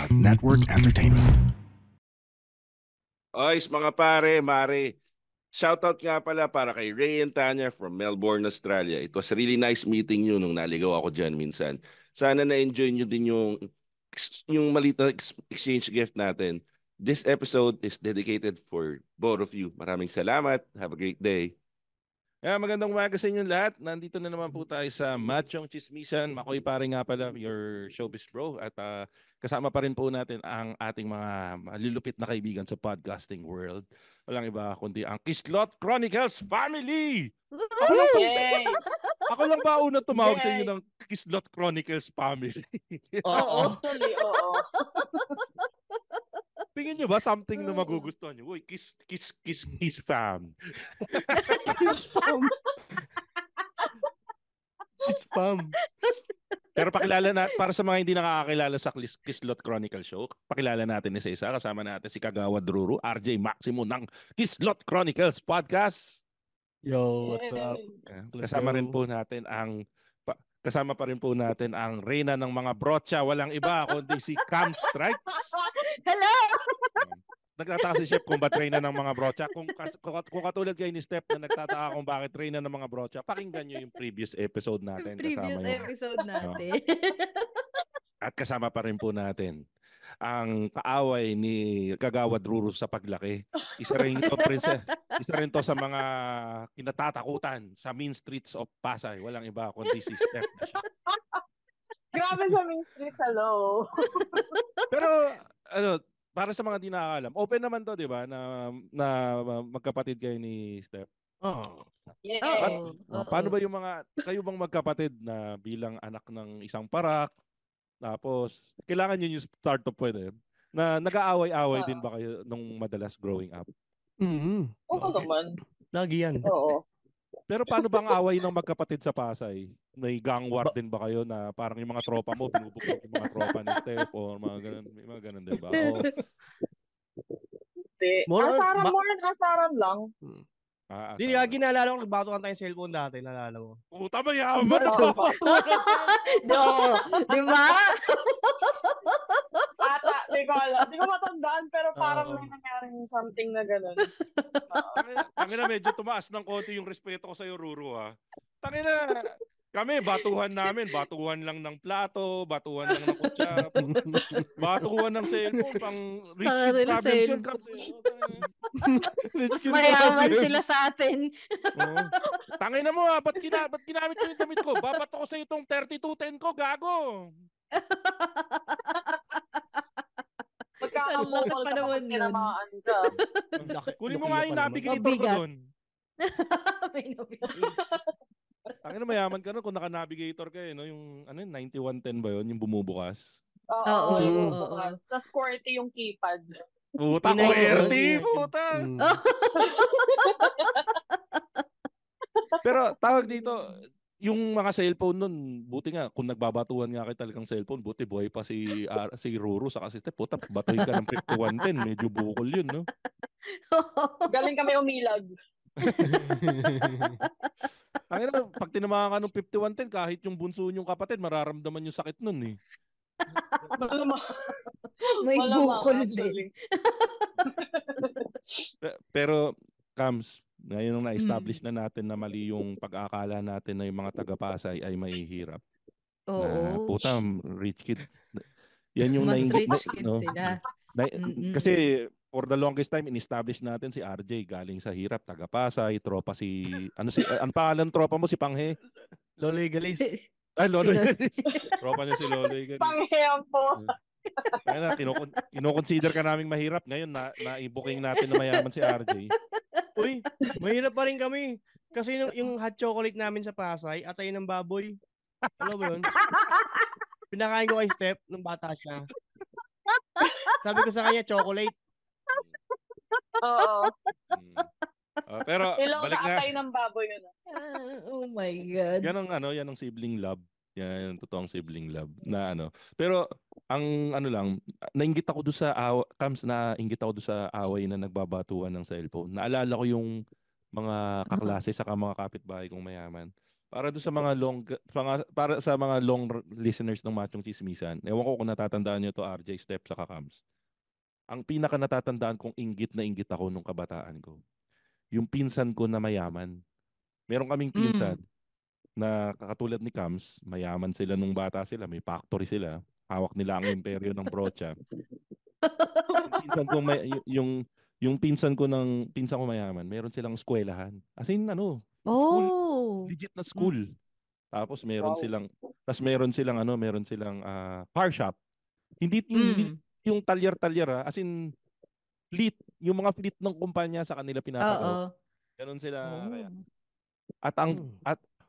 Network Entertainment. Oys, mga pare, mare. Shoutout nga pala para kay Ray and Tanya from Melbourne, Australia. It was really nice meeting you nung naligaw ako dyan minsan. Sana na-enjoy nyo din yung malita exchange gift natin. This episode is dedicated for both of you. Maraming salamat. Have a great day. Magandang umaga sa inyong lahat. Nandito na naman po tayo sa Machong Chismisan. Makoy pare nga pala, your showbiz bro. At kasama pa rin po natin ang ating mga malulupit na kaibigan sa podcasting world. Walang iba kundi ang Kislot Chronicles family! Ako lang ba una tumawag sa inyo ng Kislot Chronicles family? Oo. Tingin nyo ba something na magugustuhan nyo? Uy, kiss fam. Kiss fam. Kiss fam. Pero pakilala na, para sa mga hindi nakakakilala sa Kislot Chronicle Show, pakilala natin isa-isa. Kasama natin si Kagawad Ruru, RJ Maximo ng Kislot Chronicles Podcast. Yo, what's up? Kasama pa rin po natin ang Reyna ng mga brocha, walang iba kundi si Cam Strikes. Hello! Nagtataka si Chef kung ba't Reyna ng mga brocha. Kung katulad kayo ni Steph na nagtataka kung bakit Reyna ng mga brocha, pakinggan nyo yung previous episode natin. At kasama pa rin po natin ang kaaway ni Kagawad Ruru sa paglaki. Isa rin to sa mga kinatatakutan sa mean streets of Pasay. Walang iba kundi si Steph na siya. Grabe sa mean streets, hello. Pero para sa mga di nakakalam, open naman to, di ba? Na magkapatid kayo ni Steph. Oh. Yeah. Paano ba yung kayo bang magkapatid na bilang anak ng isang parak? Tapos, kailangan yun yung start to pwede. Na nag-aaway-aaway din ba kayo nung madalas growing up? Mm-hmm. Oo naman. Lagi yan. Oo. Pero paano bang away ng magkapatid sa Pasay? May gang war din ba kayo na parang yung mga tropa mo, binubukod yung mga tropa ni Steph o mga ganun din ba? Asaran lang. Hindi nga ginalala ko, nagbatukan tayong cellphone dati, nalala mo. Puta ba yaman? Di ba? Di ko matandaan, pero parang may nangyaring something na gano'n. Tangina, medyo tumaas ng konti yung respeto ko sa'yo, Ruru, ha? Tangina, kami, batuhan lang ng plato, batuhan lang ng kutsa, batuhan ng cellphone, pang rich kid problems yun. Mas mayaman sila sa atin. Tangina mo ha, ba't ginamit ko yung damit ko? Babat ako sa itong 3210 ko, gago. Pagkakamukol ka kapag tinamaan ka. Kunin mo nga yung navigator ko doon. May navigator. Tangina, mayaman ka nun kung naka-navigator ka no? Yung 9110 ba yun? Yung bumubukas? Oo, yung bumubukas. Tapos QWERTY yung keypad. Puta, QWERTY, puta. Pero tawag dito, yung mga cellphone nun, buti nga, kung nagbabatuhan nga kayo talagang cellphone, buti buhay pa si Ruru sa kasi puta, batuhin ka ng 5110, medyo bukol yun, no? Galing kami umilag. Pag tinamaan ka ng 5110, kahit yung bunso niyong kapatid, mararamdaman yung sakit nun, eh. May bukol din. Pero, Kams, ngayon nung na-establish na natin na mali yung pag-aakala natin na yung mga taga-Pasay ay mahihirap. Oo. Puta, rich kid. Yan yung mas rich kid sila. Kasi for the longest time, in-establish natin si RJ galing sa hirap, taga-Pasay, tropa ang pangalan tropa mo, si Panghe? Loloy Galis. Ay, Loloy Galis. Tropa niya si Loloy Galis. Panghe po. Kino-consider ka naming mahirap. Ngayon, na-i-booking natin na mayaman si RJ. Uy, mahirap pa rin kami. Kasi yung hot chocolate namin sa Pasay, atay ng baboy. Alam mo yun? Pinakain ko kay Steph nung bata siya. Sabi ko sa kanya, chocolate. Oo. Pero balik na. Atay ng baboy yun. Oh my God. Yan ang sibling love. Yan, totoong sibling love na Pero ang nainggit ako doon sa away na nagbabatuan ng cellphone. Naalala ko yung mga kaklase saka mga kapitbahay kong mayaman. Para doon sa mga para sa mga listeners ng Machong Chismisan. Ewan ko kung natatandaan niyo to, RJ, Step sa Kams. Ang pinaka natatandaan kong inggit na inggit ako nung kabataan ko. Yung pinsan ko na mayaman. Meron kaming pinsan na katulad ni Kams, mayaman sila nung bata sila, may factory sila. Hawak nila ang imperyo ng brocha. Yung pinsan ko mayaman, meron silang eskwelahan. As in school, legit na school. Tapos meron silang car shop. Hindi yung talyar-talyar, as in fleet, yung mga fleet ng kumpanya sa kanila pinapagawa. Ganon sila kaya.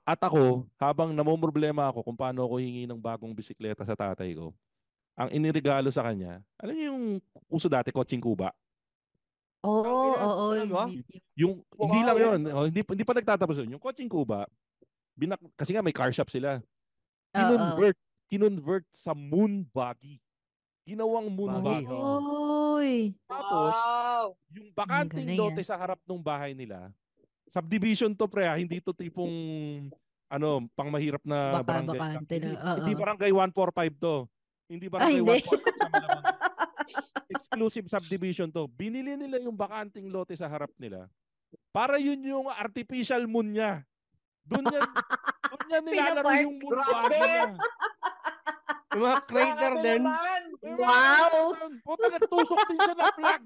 At ako, habang namomroblema ako kung paano ako hingi ng bagong bisikleta sa tatay ko, ang iniregalo sa kanya, alam niyo yung uso dati, kotseng kuba? Oo. Yung hindi lang 'yon, hindi pa nagtatapos 'yun. Yung kotseng kuba, kasi nga may car shop sila. Kinonvert sa moon buggy. Ginawang moon buggy. Tapos, yung bakanting lote sa harap ng bahay nila, subdivision to pre, hindi to tipong pang mahirap na barangay. Hindi barangay 145 to. Hindi barangay 145 sa Malabon. Exclusive subdivision to. Binili nila yung bakanting lote sa harap nila. Para yun yung artificial moon niya. Doon niya nilalaro yung moon buggy niya. Yung mga crater din. Wow! Puta, nagtusok din siya ng flag.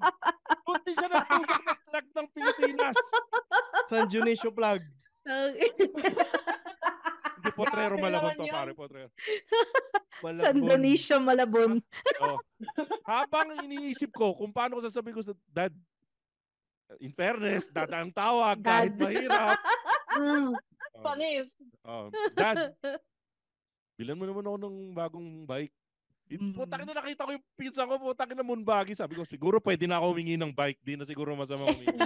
Doon din siya nagtusok ng flag ng Pilipinas. San Dionisio flag. Hindi, Potrero Malabon to, pare, Potrero. San Dionisio Malabon. Habang iniisip ko kung paano ko sasabihin ko sa dad, in fairness, dad ang tawag kahit mahirap. Tanis. Dad, bilan mo naman ako ng bagong bike. Putang na nakita ko yung pizza ko, putang na moonbuggy. Sabi ko, siguro pwede na ako humingi ng bike. Di na siguro masama humingi.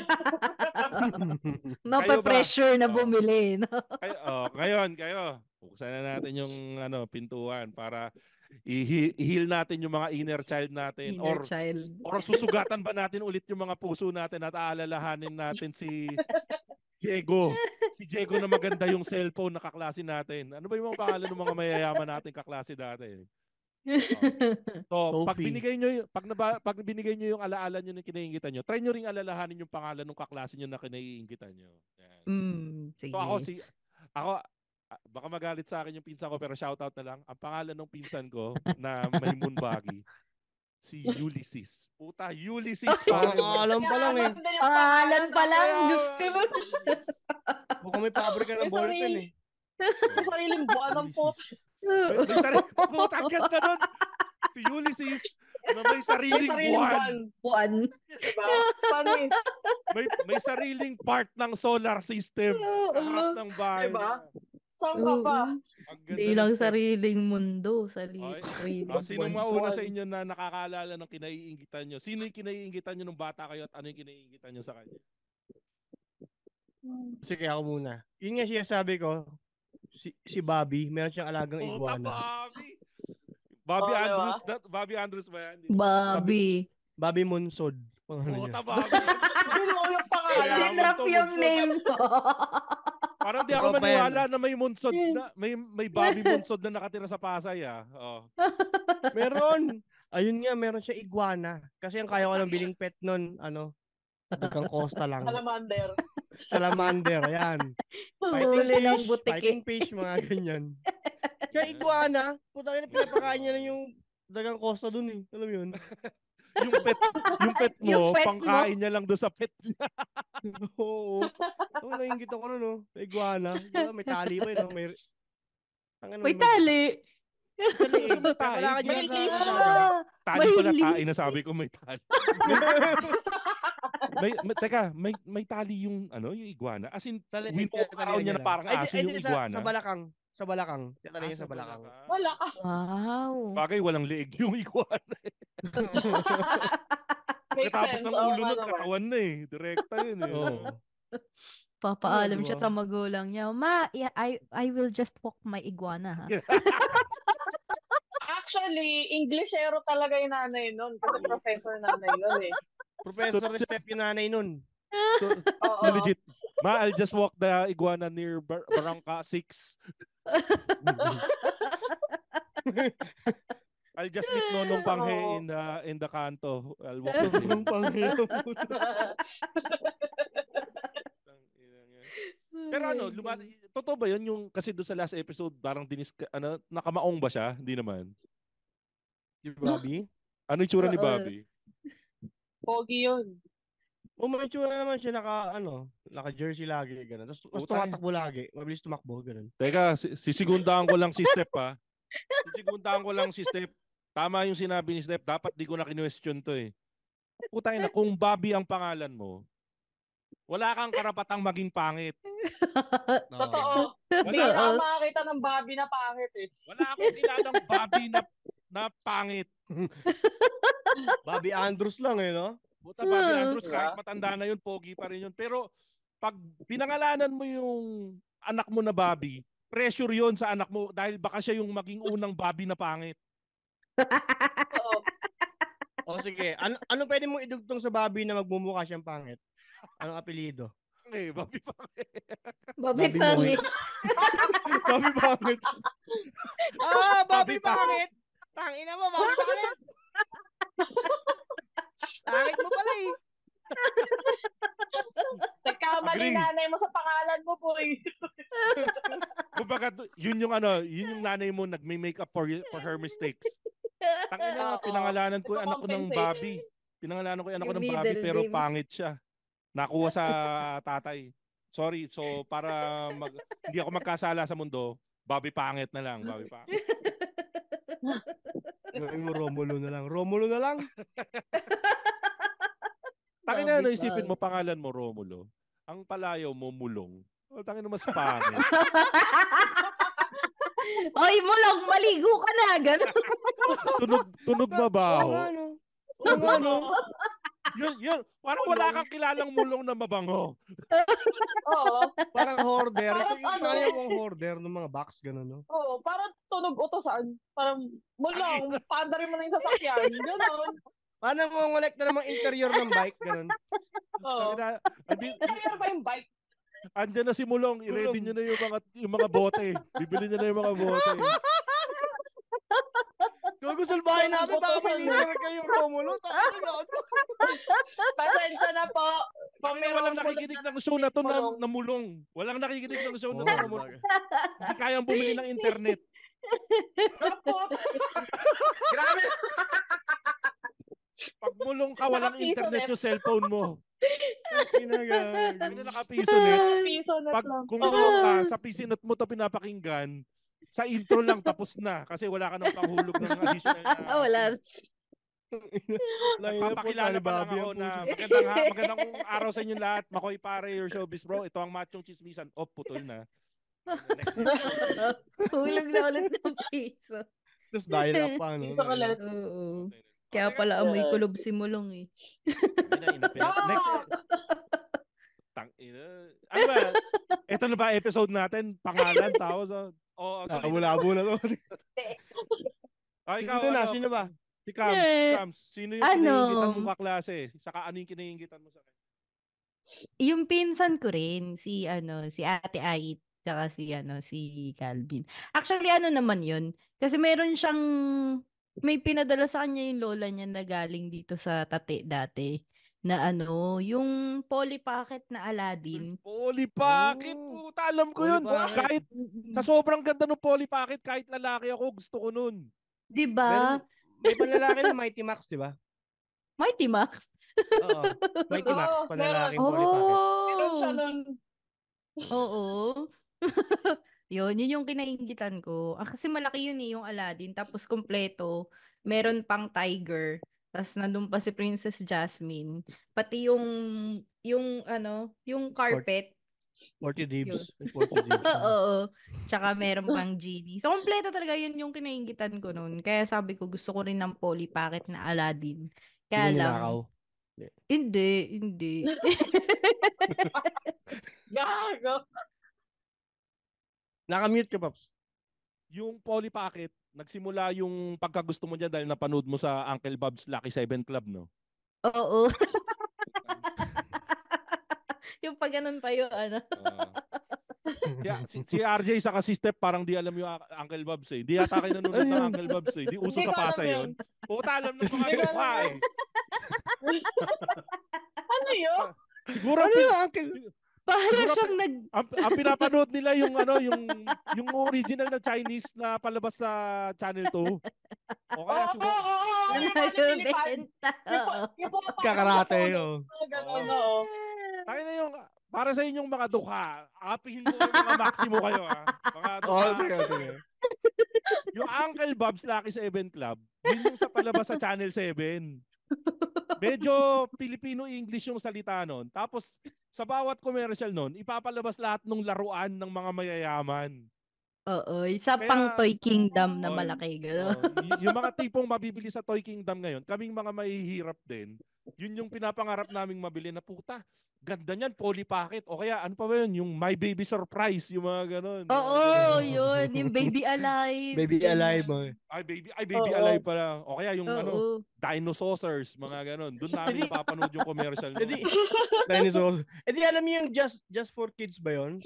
Mapapressure na bumili. No? Kayo. Buksan na natin yung pintuan para i-heal natin yung mga inner child natin. Or susugatan ba natin ulit yung mga puso natin at aalalahanin natin si Diego. Si Diego na maganda yung cellphone na kaklase natin. Ano ba yung mga pangalan ng mga mayayaman natin kaklase dati? So, pag binigay nyo yung alaala nyo ng kinaiingitan nyo, try nyo ring alalahanin yung pangalan ng kaklase nyo na kinaiingitan nyo. Sige. So ako, baka magalit sa akin yung pinsan ko, pero shoutout na lang. Ang pangalan ng pinsan ko na may moonbuggy, si Ulysses. Puta, Ulysses. Alam pa lang eh. Alam pa lang. Gusto mo. Baka may pabrika ng ballpen eh. May sariling buwan ng post. May sariling puta, ganda nun. Si Ulysses na may sariling buwan. Diba? Panis. May sariling part ng solar system. Harap ng bahay. Diba? Saan ka pa? Hindi lang sariling mundo. Sariling sino mauna sa inyo na nakakaalala ng kinaiingitan nyo? Sino yung kinaiingitan nyo nung bata kayo at ano yung kinaiingitan nyo sa kanya? Sige, ako muna. Yun nga siya sabi ko, si Bobby, meron siyang alagang iguana. Bobby Andrews ba yan? Bobby Monsod. Puta, Bobby. Yung pangalan. Dinrap yung name ko. Parang di ako maniwala na may Monsod na, may Bobby Monsod na nakatira sa Pasay Meron. Ayun nga, meron siya iguana. Kasi ang kaya ko lang biling pet nun, Dagang Costa lang. Salamander, ayan. Fighting fish, mga ganyan. Kaya iguana, putang ina, pinapakain niya lang yung Dagang Costa dun eh. Alam mo yun? yung pet mo, pangkain niya lang doon sa pet niya. Oo. Naingit ako nun, no? Iguana. May tali pa yun, no? May tali. Sa liig. Kailangan niya tali pala, tain na sabi ko may tali. may tali yung yung iguana. As in, window niya na parang aso yung iguana. Sa balakang. Tali niya sa balakang. Wow. Bagay, walang leeg yung iguana. Katapos ng ulo nun, katawan na eh. Direkta yun eh. Papaalam siya sa magulang niya, Ma, I will just walk my iguana, ha? Actually, Englishero talaga yung nanay nun. Kasi professor nanay nun eh. Professor Steph yung nanay nun. So legit. Ma, I'll just walk the iguana near Barangka 6. I'll just meet Nonong Panghe in the kanto. I'll walk with him. Nonong Panghe. Pero ano, totoo ba yun yung kasi doon sa last episode parang nakamaong ba siya? Hindi naman. Si Bobby? Ano yung tsura ni Bobby? Pogi yun. May tsura naman siya naka-jersey lagi, gano'n. Tapos mas tumatakbo lagi. Mabilis tumakbo, gano'n. Teka, sisigundaan ko lang si Step ha. Sisigundaan ko lang si Step. Tama yung sinabi ni Step. Dapat di ko na kinwestiyon to eh. Putay na, kung Bobby ang pangalan mo, wala kang karapatang maging pangit. Totoo. Hindi ka makakita ng Bobby na pangit eh. Wala akong kilalang Bobby na pangit. Bobby Andrews lang eh, no? Buta Bobby Andrews, kahit matanda na yun, pogi pa rin yun. Pero pag pinangalanan mo yung anak mo na Bobby, pressure yun sa anak mo dahil baka siya yung maging unang Bobby na pangit. O sige, ano pwede mong idugtong sa Bobby na magmumukha siyang pangit? Anong apelyido? Bobby pangit. Bobby pangit. Bobby pangit. Bobby pangit. Tangina mo, Bobby pangit. Pangit mo pala eh. Nagkamali nanay mo sa pangalan mo, boy. Kumbaga, yun yung nanay mo nagme-makeup for her mistakes. Tangina, pinangalanan ko yung anak ko ng Bobby. Pinangalanan ko yung anak ko ng Bobby pero pangit siya. Nakuha sa tatay. Sorry, so para hindi ako magkasala sa mundo, Bobby pangit na lang, Bobby pangit. Gawin mo Romulo na lang. Romulo na lang. Tangina, isipin mo pangalan mo Romulo. Ang palayaw mo Mulong. Tangina, mas pangit. Oy, Mulong, maligo ka na. Ganun. Tunog mabaho. Ano? Yun. Parang wala kang kilalang Mulong na mabango. Oo. Parang hoarder. Parang Ito yung kaya mong hoarder ng mga box, gano'n, no? Oo, parang tunog utosan. Parang, Mulong, paandarin mo na yung sasakyan. Gano'n. Paano mo ngolekta ng mga interior ng bike, gano'n? Oo. Interior ba yung bike? Andiyan na si Mulong. I-ready nyo na yung mga bote. Bibili nyo na yung mga bote. Kung gusto bahay natin, baka may listener kayong Romulo. Pasensya na po. Walang nakikinig ng show na to na Mulong. Walang nakikinig ng show na to na Mulong. Hindi kayang bumili ng internet. Grabe. Pag Mulong ka, walang internet yung cellphone mo. Nakapiso net. Pag kung Mulong ka, sa pisinot mo to pinapakinggan, sa intro lang tapos na kasi wala ka nang panghulog ng additional na. Wala. Papakilala pa lang ako na magandang araw sa inyo lahat. Makoy Pare, your showbiz bro. Ito ang Machong Chismisan. Putol na. Hulog na ulit ng piso. Tapos dahil up pa, no? Oo. Kaya pala amoy kulob si Mulong eh. Next. Ano ba? Ito na ba episode natin? Pangalan, tao. Labo na to. Ikaw, Sino ba? Si Kams. Sino yung kinaingitan mong kaklase? Saka ano yung kinaingitan mo sa kanya? Yung pinsan ko rin, si Ate Ait, saka si Calvin. Actually, naman yun. Kasi may pinadala sa kanya yung lola niya na galing dito sa Tate dati. Na yung Polly Pocket na Aladdin. Polly Pocket? Puta, alam ko yun. Kahit sa sobrang ganda ng Polly Pocket, kahit lalaki ako, gusto ko nun. Diba? May panlalaki na Mighty Max, diba? Mighty Max? Oo. Mighty Max, panlalaking Polly Pocket. Meron siya nun. Oo. Yun yung kinaingitan ko. Kasi malaki yun yung Aladdin. Tapos kompleto. Meron pang tiger. Tapos nandun pa si Princess Jasmine. Pati yung carpet. 40 dibs. Oo. Tsaka meron pang genie. So, kompleto talaga yun yung kinaingitan ko noon. Kaya sabi ko, gusto ko rin ng Polly Pocket na Aladdin. Kaya lang. Hindi. Gago. Nakamute ka, Pops. Yung Polly Pocket, nagsimula yung pagkagusto mo dyan dahil napanood mo sa Uncle Bob's Lucky 7 Club, no? Oo. Yung pag ganun pa yung ano. Si RJ sa si Step parang di alam yung Uncle Bobs eh. Di yata kayo nanonood ng Uncle Bobs eh. Di uso Hindi sa ko alam Pasay yun. yun. Puta, alam ng mga Hindi ko mukha alam eh. Ano yun? Siguro Ano yung Uncle? Para siguro siyang ang pinapanood nila yung ano yung original na Chinese na palabas sa Channel 2. O kaya siguro Yung mga nililipad. nagbebenta. Yung pumatawag Kakarate, sa oh. mga ganun, oo. tayo na yung para sa inyong mga dukha. Apihin ko yung mga maximo kayo mga dukha. Oh, sige. Yung Uncle Bob's Lucky 7 Club, yun yung sa palabas sa Channel 7. Medyo Filipino-English yung salita nun. Tapos, sa bawat commercial nun, ipapalabas lahat ng laruan ng mga mayayaman. Oo, isa Kaya- pang Toy Kingdom na Oh, malaki. Gano'n. Yung mga tipong mabibili sa Toy Kingdom ngayon, kaming mga mahihirap din, yun yung pinapangarap naming mabili na puta. Ganda niyan, Polly Pocket. O kaya, ano pa ba yun? Yung My Baby Surprise, yung mga ganun. Oo, yun. Yung Baby Alive. Baby ganyan. alive mo. Ay, baby Oo. alive pala. O kaya yung Oo. Dinosaurs, mga ganun. Doon namin napapanood yung commercial Eh di, nun. dinosaurs. Eh di alam niyo yung just for kids ba yun?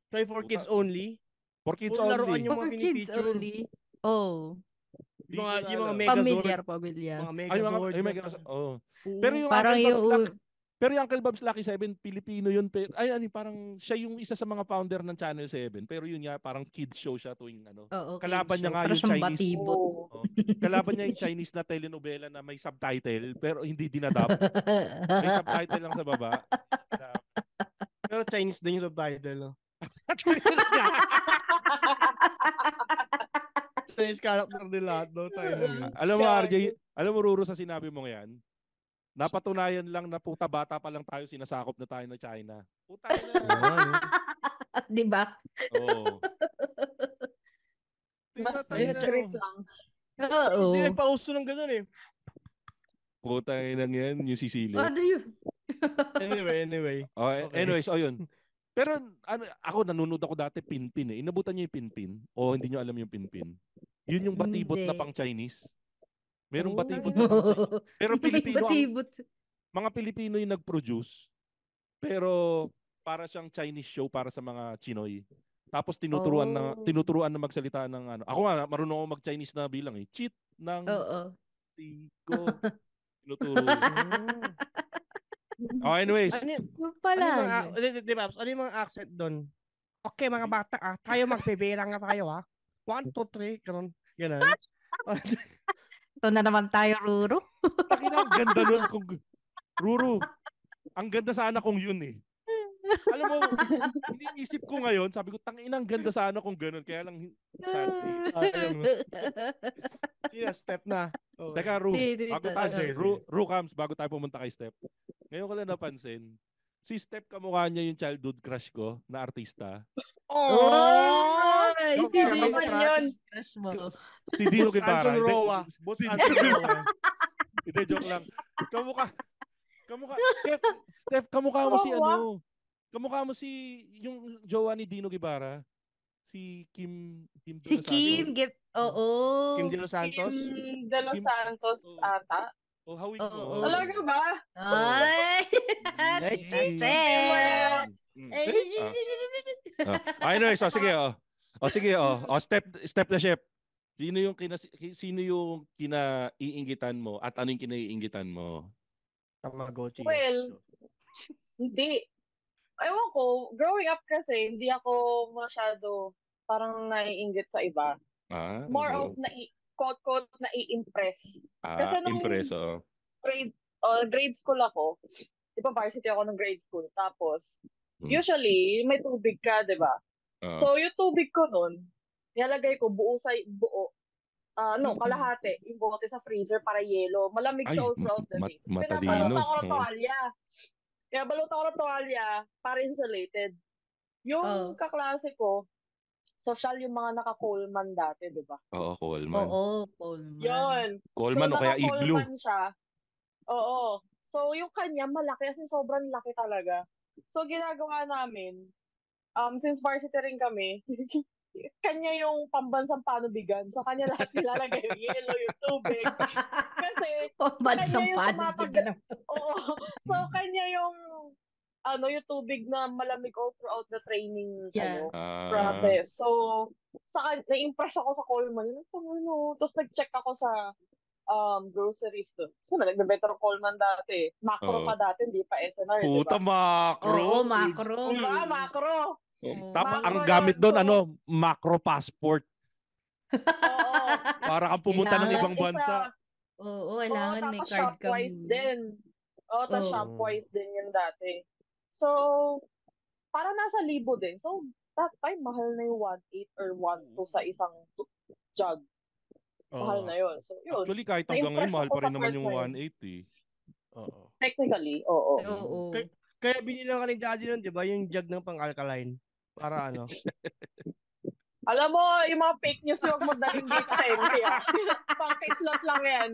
Try for kids Puta. only? For kids Puro laruan only. yung For mga kids pinipicture. only. Oh. Yung mga alam. Megazord. Pamilyar. Mga Ay, Megazord. oh. Oo. Pero yung Parang Uncle Bob's yung... Lucky, pero yung Uncle Bob's Lucky 7, Pilipino yun. Parang siya yung isa sa mga founder ng Channel 7. Pero yun nga, parang kid show siya tuwing ano. Oo, Kalaban niya nga Parang yung siyang Chinese. batibot. Oh, kalaban niya yung Chinese na telenovela na may subtitle pero hindi dinadub. May subtitle lang sa baba. Pero Chinese din yung subtitle. No? Chinese character din lahat. No? Tayo na yun. Alam mo RJ, alam mo Ruru sa sinabi mo yan, napatunayan lang na puta bata pa lang tayo sinasakop na tayo ng China. Puta na. Di ba? Oo. Mas Tayo na, discreet lang. Chinese Oo. din nagpauso ng ganun eh. puta lang yan, yung sisili. Ano yun? Anyway. Okay. Anyways, yun. Pero ako nanonood ako dati Pinpin eh. Inabutan niyo yung Pinpin o hindi niyo alam yung Pinpin? Yun yung batibot na Hindi. pang Chinese. Merong Oh. batibot na pang Chinese. Pero May Pilipino batibot. mga Pilipino yung nag-produce. Pero para siyang Chinese show para sa mga Chinoy. Tapos tinuturuan na magsalita ng ano. Ako nga marunong ako mag-Chinese na bilang eh. Cheat ng Oo. stigo. Tinuturo. Anyways. Ano yung Pala. ano yung mga accent doon? Okay mga bata tayo magbibilang na tayo 1, 2, 3, ganun. Ganun. Ito na naman tayo, Ruru. Ang ganda nun kung Ruru. Ang ganda sana kung yun eh. Alam mo, iniisip ko ngayon, sabi ko, ang ganda sana kung ganun. Kaya lang, sadly. Step na. Okay. Teka, Ru Cams, bago tayo pumunta kay Step. Ngayon ko lang napansin, si Step kamukha niya yung childhood crush ko na artista. Oh! Sino yung crush mo? Si Dino Guevara. Boots Anson Roa. Hindi, joke lang. Steph, kamukha mo si ano? Kamukha mo si yung jowa ni Dino Guevara. Si Kim De Los Si Santos. Kim. Oo. Kim De Los Santos. Kim De Los Santos ata. Oh, hawig Oo. mo. Talaga ba? Ay! Anyways, sige. Step na chef. Sino yung kinaiinggitan mo at ano yung kinaiinggitan mo? Tamagotchi. Well, hindi. Ewan ko, growing up kasi, hindi ako masyado parang naiinggit sa iba. More of quote-quote nai-impress. Kasi nung impreso. grade school ako, di ba varsity ako ng grade school, tapos usually may tubig ka, di ba? So yung tubig ko nun, nilalagay ko kalahati, yung bote sa freezer para yelo. Malamig sa throughout the days. Matalino. Pinabalot ako ng tuwalya. Kaya balot ako ng tuwalya para insulated. Yung kaklase ko, social yung mga naka-Coleman dati, di ba? Oo, Coleman. Oo, Coleman. Yun. Coleman o kaya Igloo. Naka-Coleman siya. Oo. So, yung kanya malaki, kasi sobrang laki talaga. So, ginagawa namin, since varsity rin kami, kanya yung pambansang panubigan. So, kanya lahat nilalagay yung yelo, yung tubig. Kasi, Pambansang kanya yung panubigan. Oo. So, kanya yung yung tubig na malamig all throughout the training Yeah. process. So, na-impress ako sa Coleman. Tapos nag-check ako sa groceries doon. Kasi nagbe-better Coleman dati. Macro pa dati, hindi pa SNR, di Puta, ba? macro. Oo, macro. Diba, macro. Tapos Macro ang yun. gamit doon, So, macro passport. oo. Para kang pumunta ng ibang bansa. Oo, kailangan may tapos card ka Shopwise muna. din. Tapos Oo. Shopwise din yun dati. So, parang nasa 1,000 din. So, that time, mahal na yung 1.8 or 1.2 sa isang jug. Mahal na yun. So, yun. Actually, kahit hanggang ngayon, Na-impress mahal ako pa rin sa naman part yung na yun. 1.8 eh. Oo. Technically, oo. Oo. Kaya binilang ka ni Daddy nun, di ba? Yung jug ng pang-alkaline. Para ano? Alam mo, yung mga fake news, huwag mo dalhin dito sa MC, Pang-kislot lang yan.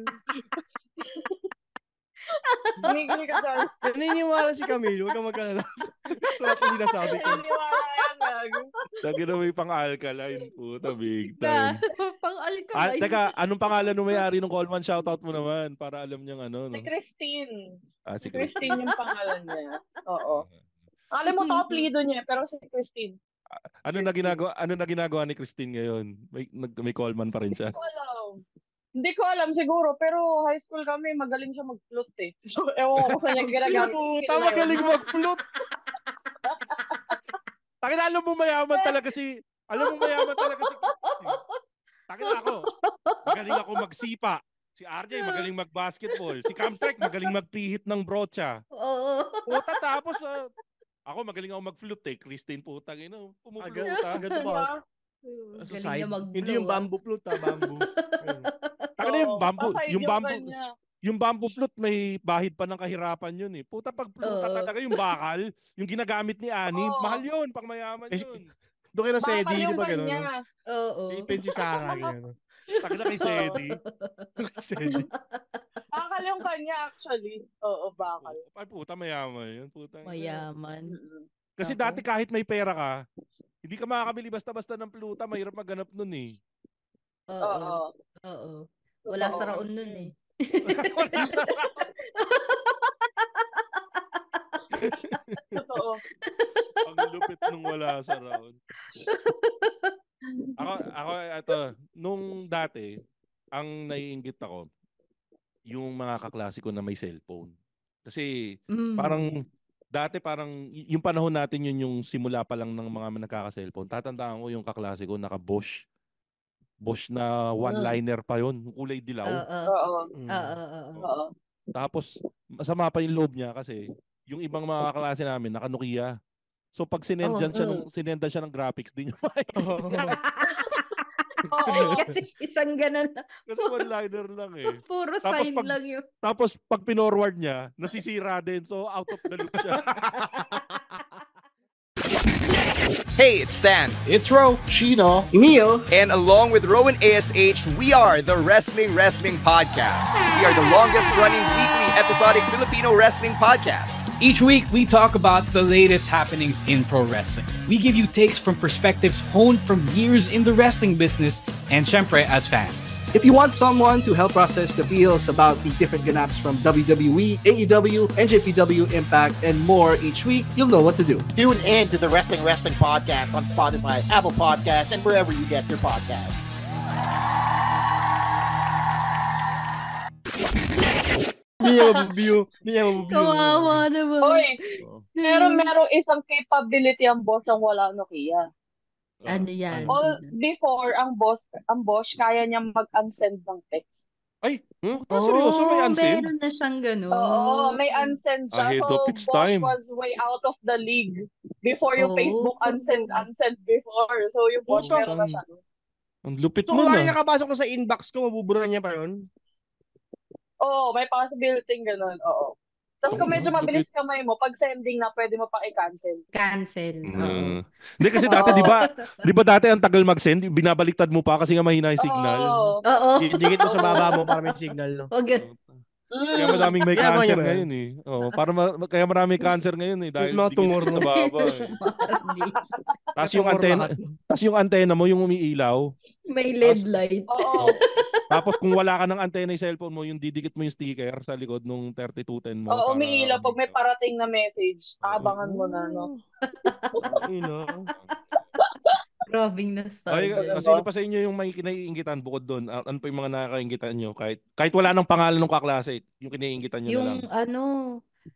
Tumigil ka dyan. Naniniwala si Camille, huwag kang magkalala. Sa lahat ng sinasabi ko. Naniniwala yan, gago. Lagi na may pang-alkaline. Puta, big Na, time. pang-alkaline. Teka, anong pangalan ng may-ari ng Coleman? Shoutout mo naman para alam niyang ano. Si No? Christine. Si Christine yung pangalan niya. Oo. Alam mo, apelido niya, pero si Christine. Ano na ginagawa ni Christine ngayon? May Coleman pa rin siya. Hindi ko alam siguro, pero high school kami, magaling siya mag-flute eh. So, ewan ko kung saan niya ginagamit yung skill na yun. Magaling mag-flute! Takina, alam mo mayaman talaga si Christine. Takina ako, magaling ako magsipa. Si RJ magaling mag-basketball. Si Camstrike magaling magpihit ng brocha. Oo. Puta, tapos ako magaling ako mag-flute eh. Christine, putang ina. Pumupluta. Agad pa. Galing niya mag-blow. Hindi yung bamboo flute, bamboo. Takina yung bamboo. Pasay Yung bamboo flute may bahid pa ng kahirapan yun eh. Puta, pag flute talaga yung bakal, yung ginagamit ni Annie, mahal yun, pang mayaman yun. Doon kayo na Sedi, di ba gano'n? Oo. Ipin si Sarah, gano'n. Takina kay Sedi. Bakal yung kanya actually. Oo, bakal. Ay puta, mayaman yun. Puta, mayaman. Kasi dati kahit may pera ka, hindi ka makakabili basta-basta ng pluta, mahirap maghanap nun eh. Oo. Wala sa raon nun eh. Totoo. Ang lupit nung wala sa raon. Ako, nung dati, ang naiinggit ako, yung mga kaklase ko na may cellphone. Kasi parang yung panahon natin yun yung simula pa lang ng mga nagkaka-cellphone. Tatandaan ko yung kaklase ko naka-Bosch. Bosch na one-liner pa yun. Kulay dilaw. Oo. Tapos, masama pa yung loob niya kasi yung ibang mga kaklase namin naka-Nokia. So pag sinenda siya ng graphics, di niya makikita. Kasi isang ganun lang. Kasi one-liner lang eh. Puro sign lang yun. Tapos pag pinorward niya, nasisira din. So out of the loop siya. Hey, it's Stan. It's Ro, Chino, Emil. And along with Ro and ASH, we are the Wrestling Podcast. We are the longest running weekly episodic Filipino wrestling podcast. Each week, we talk about the latest happenings in pro wrestling. We give you takes from perspectives honed from years in the wrestling business and syempre as fans. If you want someone to help process the feels about the different ganaps from WWE, AEW, NJPW, Impact, and more each week, you'll know what to do. Tune in to the Wrestling Podcast on Spotify, Apple Podcasts, and wherever you get your podcasts. Kawawa naman. Oy, merong isang capability ang Bosch ang wala Nokia. Ano yan? Before, ang Bosch kaya niya mag-unsend ng text. Ay, seryoso may unsend? Meron na siyang gano'n. Oo, may unsend siya. Ahead So, of its Bosch time. was way out of the league before yung Facebook unsend before. So, yung Bosch meron na siya. Ang lupit So, mo kung na. nakapasok na sa inbox ko, mabubura niya pa yun? Oo, may possibility gano'n. Oo. Tapos kung medyo mabilis kamay mo, pag sending na, pwede mo pa i-cancel. Cancel. Hindi kasi dati, di ba dati ang tagal mag-send, binabaliktad mo pa kasi nga mahina yung signal. Oo. Dikit mo sa baba mo para may signal, no? Kaya madaming may cancer ngayon eh. Kaya maraming cancer ngayon eh. Dahil dikit sa baba eh. Tapos yung antena mo, yung umiilaw, May LED light. Oo. Tapos kung wala ka ng antena yung cellphone mo, yung didikit mo yung sticker sa likod nung 3210 mo. Oo, para umiilaw pag may parating na message. Aabangan mo na, no? Grabing Ay, nostalgia. sino pa sa inyo yung may kinaiingitan bukod doon? Ano pa yung mga nakakaingitan nyo? Kahit wala nang pangalan ng kaklase, yung kinaiingitan nyo na lang.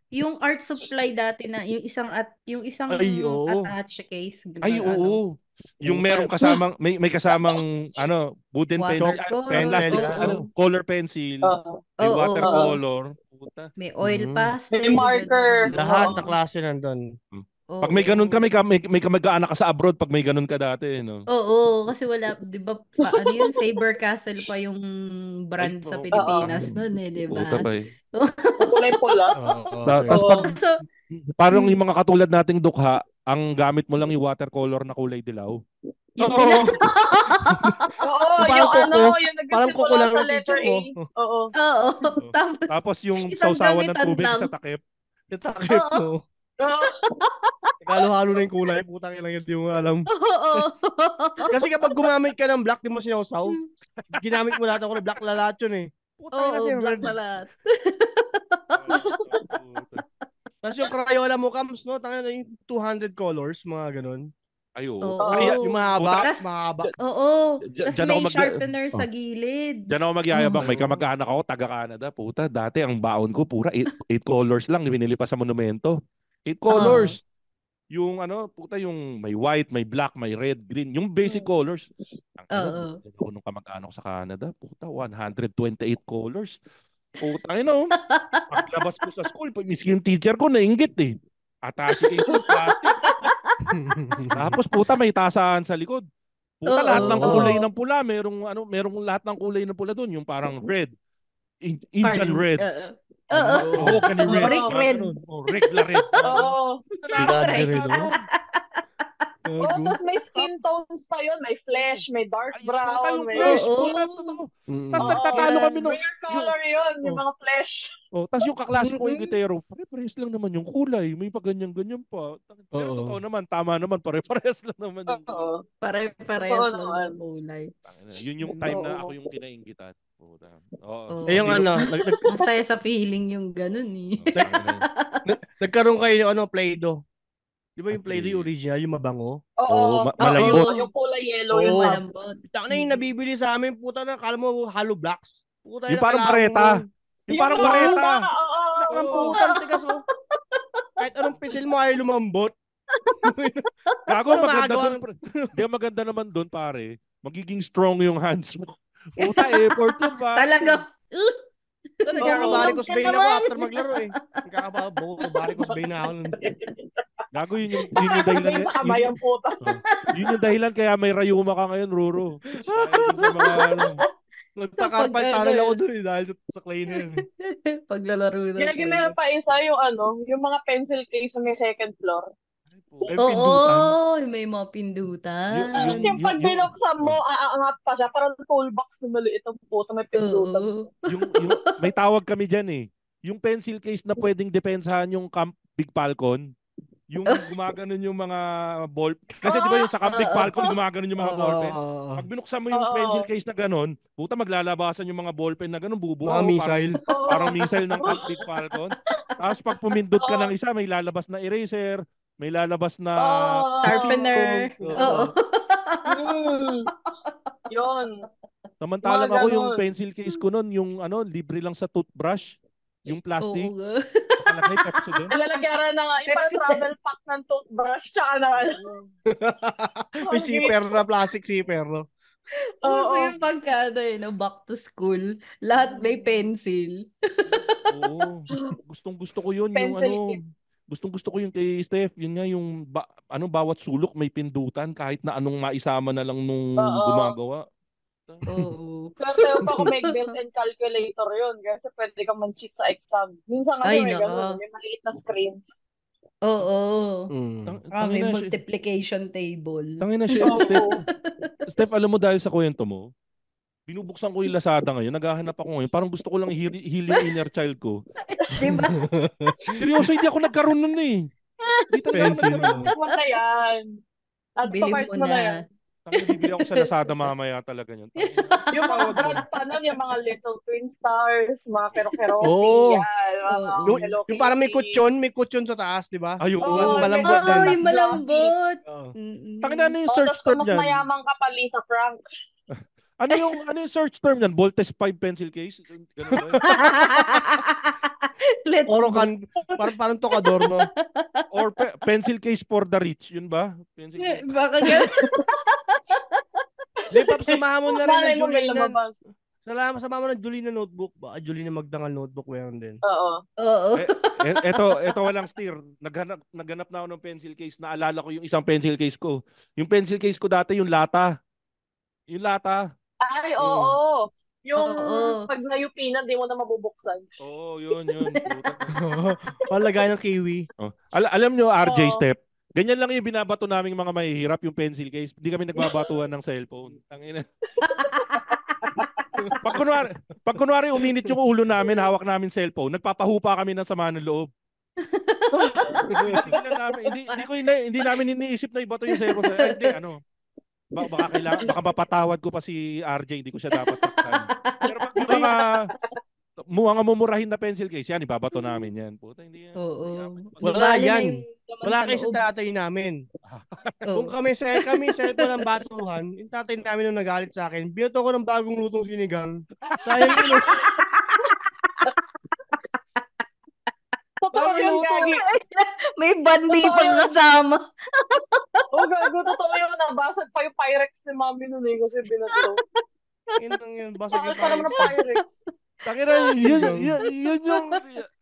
Yung art supply dati na, yung isang Ay, oo. attach case. Ay, oo. Yung merong kasamang, may kasamang, wooden pencil, plastic, color pencil, may watercolor. May oil pastel. May marker. Lahat na klase nandun. Pag may ganun ka, may kamag-anak ka sa abroad pag may ganun ka dati, no? Oo, kasi wala, di ba, yun, Faber-Castell pa yung brand sa Pilipinas nun di ba? Puta pa eh. Kulay pula. Tapos parang yung mga katulad nating dukha, ang gamit mo lang yung watercolor na kulay dilaw. Oo, yung nagsisimula sa letter A. Oo. Tapos yung sausawan ng tubig sa takip. Sa takip, no? Halo-halo na yung kulay, putang ina yun, di mo alam. Kasi kapag gumamit ka ng black, di mo sinawsaw. Ginamit mo lahat ako ng black, lalat yun eh. Putang ina kasi black lalat. Tapos yung Crayola mo, Kams, no? Tangina yung 200 colors, mga ganun. Ay, oo. Yung mahaba. Oo. Tapos may sharpener sa gilid. Diyan ako magyayabang. May kamag-anak ako, taga-Canada. Puta, dati ang baon ko, pura 8 colors lang. Binili pa sa monumento. 8 colors. Yung puta, yung may white, may black, may red, green. Yung basic colors. Ang ako nung kamag-anak ko sa Canada, puta, 128 colors. Puta, paglabas ko sa school, miskin yung teacher ko, nainggit eh. Attache case yung plastic. Tapos puta, may tasahan sa likod. Puta, lahat ng kulay ng pula, merong lahat ng kulay ng pula doon, yung parang red. Indian red. Mahogany red. Rick red. Regular red. Tapos may skin tones pa yun. May flesh, may dark brown. May flesh. Tapos nagtatalo kami nung... Rare color yun, yung mga flesh. Tapos yung kaklase ko yung gitero, pare-pares lang naman yung kulay. May pa ganyan-ganyan pa. Pero totoo naman, tama naman, pare-pares lang naman yung kulay. Pare-pares lang yung kulay. Yun yung time na ako yung kinainggitan. Yung masaya sa feeling yung ganun eh. Nagkaroon kayo ng Play-Doh. Di ba yung Play-Doh yung original, yung mabango? Oo, malambot. Yung kulay yellow, yung malambot. Ito na yung nabibili sa amin, puta na, kala mo hollow blocks. Puta, yung parang pareta. Yung parang pareta. Nakang putang tigas oh. Kahit anong pisil mo ay lumambot. Gago, maganda doon. Di maganda naman doon, pare. Magiging strong yung hands mo. Puta, effort yun ba? Talaga. Nagkakabaricos vein ako after maglaro eh. Nagkakabaricos vein na ako. Gago, yun yung dahilan. Yun yung dahilan kaya may rayuma ka ngayon, Ruro. Nagpakarpal tunnel ako dun eh dahil sa clay na yun. Paglalaro na. Kaya meron pa isa yung mga pencil case na may second floor. Oo, may mga pindutan. Yung pag binuksan mo, aangat pa siya. Parang toolbox na maliit ang puto, may pindutan. May tawag kami dyan eh. Yung pencil case na pwedeng depensahan yung Camp Big Falcon. Yung gumaganon yung mga ball. Kasi di ba yung sa Camp Big Falcon gumaganon yung mga ballpen. Pag binuksan mo yung pencil case na ganon, puta maglalabasan yung mga ballpen na ganon, bubuo. Mga missile. Parang missile ng Camp Big Falcon. Tapos pag pumindot ka ng isa, may lalabas na eraser. May lalabas na sharpener. Oo. Yun. Samantalang ako yung pencil case ko nun, yung libre lang sa toothbrush, yung plastic. Nakalagay Pepsodent. Lalagyaran na nga, yung travel pack ng toothbrush, tsaka na. May zipper na, plastic zipper, no? So yung back to school, lahat may pencil. Oo. Gustong-gusto ko yun, yung Gustong-gusto ko yung kay Steph, yun nga yung bawat sulok may pindutan kahit na anong maisama na lang nung gumagawa. Oo. Kaya pa kung may built-in calculator yun kasi pwede kang man-cheat sa exam. Minsan nga may gano'n, may maliit na screens. Oo. May multiplication table. Tangina siya. Steph, alam mo dahil sa kwento mo, binubuksan ko yung Lazada ngayon, naghahanap ako ngayon. Parang gusto ko lang heal yung inner child ko. Diba? Seryoso, hindi ako nagkaroon nun eh. Pencil mo. Punta yan. Bili mo na. Tangina, bibili ako sa Lazada mamaya talaga yun. Yung mga brand pa nun, yung mga Little Twin Stars, mga Kero-Keropi, Oo. yan, mga Yung, Hello yung parang may Kitty. kutsyon sa taas, di ba? Ay, oo. Malambot medyo din. Yung malambot. Tangina, ano yung search Tapos term mas niyan? mayaman ka pa, Lisa Frank. Ano yung search term niyan? Voltes 5 pencil case? Ganun ba yun? Let's go. Orokan, parang tokador, no? Or pencil case for the rich, yun ba? Pencil case. Baka ganun. Di pa, samahan mo na rin Malay ng mo, may Julina. lumabas. Samahan mo ng Julina notebook. Baka Julina Magdangal notebook, meron din. Oo. Oo. Ito walang steer. Naghanap na ako ng pencil case. Naalala ko yung isang pencil case ko. Yung pencil case ko dati, yung lata. Yung lata. Ay, oo. Yung Oo. pag nayupinan, di mo na mabubuksan. Oo, yun. Palagay ng kiwi. Oh. Alam nyo, RJ Oo. Step, ganyan lang yung binabato naming mga mahihirap, yung pencil case. Hindi kami nagbabatuan ng cellphone. Tangina. Pag kunwari uminit yung ulo namin, hawak namin cellphone, nagpapahupa kami ng sama ng loob. Hindi namin iniisip na ibato yung cellphone. Hindi, baka mapatawad ko pa si RJ, hindi ko siya dapat saktan. Pero pag yung mga mumurahin na pencil case, yan, ibabato namin yan. Puta, hindi yan. Oo. Wala Lalo na yan. yung laman Wala sa kayo loob. sa tatay namin. Kung Oo. kami cellphone ng batuhan, yung tatay namin nung nagalit sa akin, binato ko ng bagong lutong sinigang. Sayang yun. Totoo yun, Gagi. May bandi pang kasama. Oo, gago. Totoo yun. Nabasag pa yung Pyrex ni mami nun eh, kasi binato. Yun, basag Bakit yung pa naman ang Pyrex? Tangina, yun yung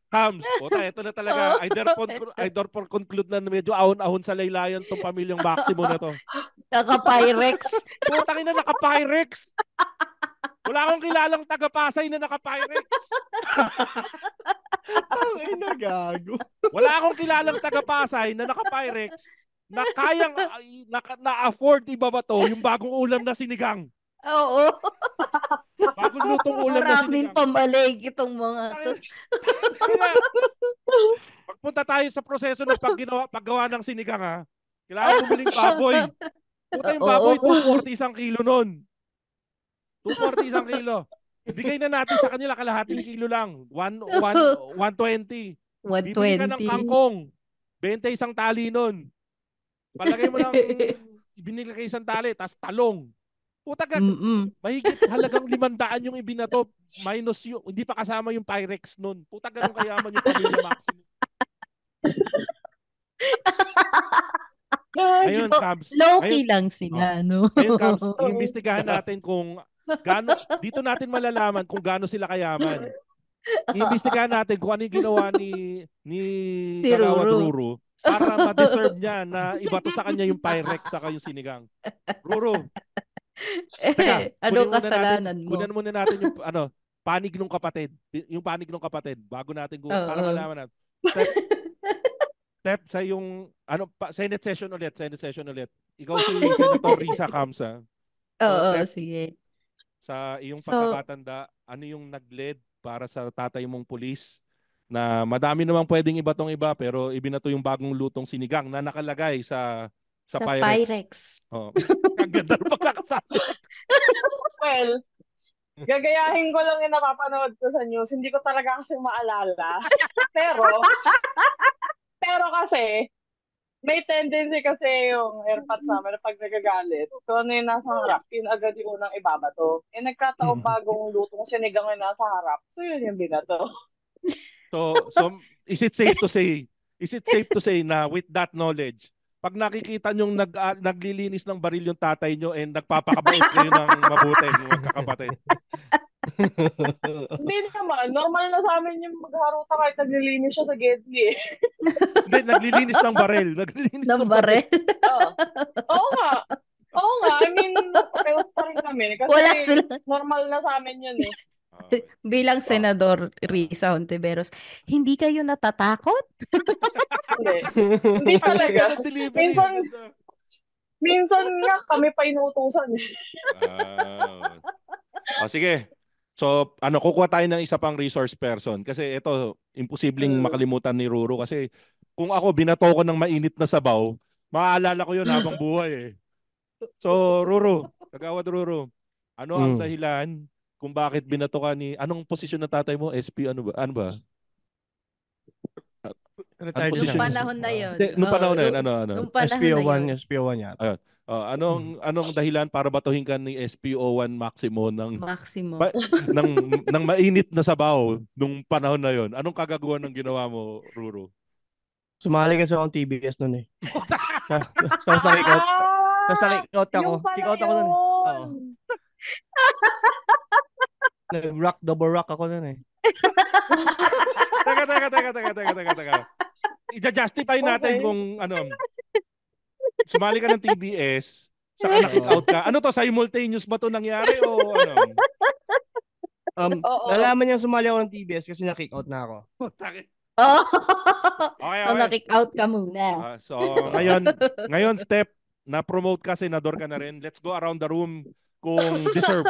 Hams. Puta, ito na talaga. Either for conclude na medyo ahon-ahon sa laylayan tong pamilyang Maximo na to. Naka-Pyrex. Putang ina, naka-Pyrex. Wala akong kilalang taga-Pasay na naka-Pyrex. Ay, nagago. Wala akong kilalang taga-Pasay na naka-Pyrex na kayang na-afford ibabato yung bagong ulam na sinigang. Oo. Bagong lutong ulam na Maraming sinigang. pamalig itong mga to. Pagpunta tayo sa proseso ng paggawa ng sinigang, ha. Kailangan bumiling baboy. Puta, yung baboy, 240 isang kilo nun. 240 isang kilo. Ibigay na natin sa kanila kalahating kilo lang. 120. Bibili ka ng 120. kangkong. 20 isang tali nun. Palagay mo ng ibinili ka isang tali, tas talong. Puta ka, mahigit halagang 500 yung ibinato, minus yung, hindi pa kasama yung Pyrex nun. Puta, ganun kayaman yung pamilya Maximo. Ngayon, Cubs. Low-key lang sila, no? Ngayon, Cubs, iimbestigahan natin kung dito natin malalaman kung gaano sila kayaman. Iimbestigahan natin kung ano yung ginawa ni Kagawad Ruru para ma-deserve niya na ibato sa kanya yung Pyrex saka yung sinigang. Ruru, teka, ano kasalanan mo? kunan muna natin yung panig ng kapatid. Yung panig ng kapatid bago natin para malaman natin. Step sa yung Senate session ulit. Ikaw si Senator Risa Camsa. Oo, sige. Sa iyong pagkakatanda, ano yung nag-lead para sa tatay mong pulis na madami namang pwedeng ibatong iba pero ibinato yung bagong lutong sinigang na nakalagay sa Pyrex. Oh. Ang ganda ng pagkakasabi. Well, gagayahin ko lang yung napapanood ko sa news. Hindi ko talaga kasi maalala. Pero kasi, may tendency kasi yung airpods namin na pag nagagalit, kung ano yung nasa harap, yun agad yung unang ibabato. Nagkataong bagong lutong sinigang yung nasa harap. So yun yung binato. So is it safe to say na with that knowledge, pag nakikita nyong naglilinis ng baril yung tatay nyo and nagpapakabait kayo ng mabuti yung magkakapatid? Hindi naman. Normal na sa amin yung magharuta kahit naglilinis siya sa Gedli. Hindi, naglilinis ng baril. Ng baril? Oo nga. I mean, pareos pa rin kami. Kasi wala sila. Normal na sa amin yun eh. Bilang Senador Risa Hontiveros, hindi kayo natatakot? Hindi talaga. Minsan nga kami pa inuutusan. Sige. So, kukuha tayo ng isa pang resource person kasi ito, imposibleng makalimutan ni Ruru kasi kung ako binato ko ng mainit na sabaw, maaalala ko yun habang buhay eh. So, Ruru, Kagawad Ruru, ano ang dahilan kung bakit binato ka anong posisyon ng tatay mo? SP, ano ba? Ano ba? Retired position? Nung panahon na yun. Nung panahon na yun, ano? Nung panahon na yun. SPO1 yata. Anong dahilan para batuhin ka ni SPO1 Maximo Maximo. ng mainit na sabaw nung panahon na yon? Anong kagagawan ng ginawa mo, Ruru? Sumali kasi akong TBS noon eh. Tapos na-kick-out. Tapos na-kick-out ako. Kick-out ako noon eh. Oo. Nag-rock, double rock ako noon eh. Teka. I-justify natin kung sumali ka ng TBS, saka na-kick out ka. Ano to, simultaneous ba to nangyari o ano? Nalaman niya sumali ako ng TBS kasi na-kick out na ako. Okay. So na-kick out ka muna. So ngayon step, na-promote ka, senador ka na rin. Let's go around the room kung deserve.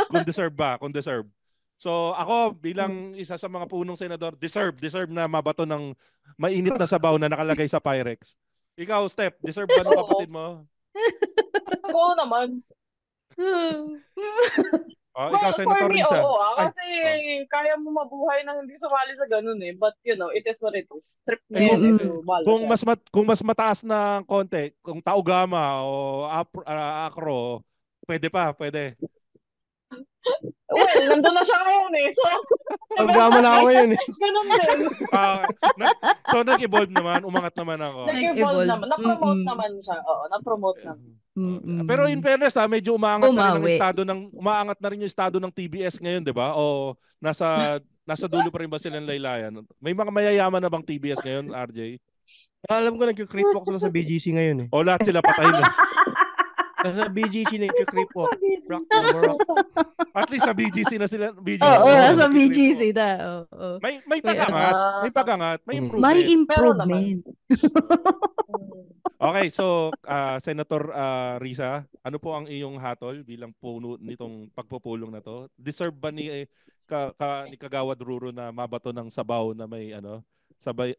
So ako bilang isa sa mga punong senador, deserve na mabato ng mainit na sabaw na nakalagay sa Pyrex. Ikaw, Step, deserve ba ng kapatid mo? Oo naman. Ikaw, Senator Risa. Oo, kasi kaya mo mabuhay na hindi sumali sa ganun eh. But it is what it is. Trip na yun. Kung mas mataas na konti, kung Taugama o Acro, pwede. Well, nandun na siya ngayon eh. So, Taugama na ako ngayon eh. Ganun din. So, nag-evolve naman. Umangat naman ako. Nag-evolve naman. Na-promote naman siya. Oo, na-promote naman. Pero in fairness, medyo umaangat na rin yung estado ng TBS ngayon, di ba? O nasa dulo pa rin ba silang laylayan? May mga mayayaman na bang TBS ngayon, RJ? Alam ko nag-creep walk sila sa BGC ngayon eh. O lahat sila patayin na. Nasa BGC na nag-creep walk. Rock. At least sa BGC na sila. Sa BGC na. May pagangat. May improvement. May improvement. Okay, so Senator Risa, ano po ang iyong hatol bilang puno nitong pagpupulong na to? Deserve ba ni Kagawad Ruru na mabato ng sabaw na may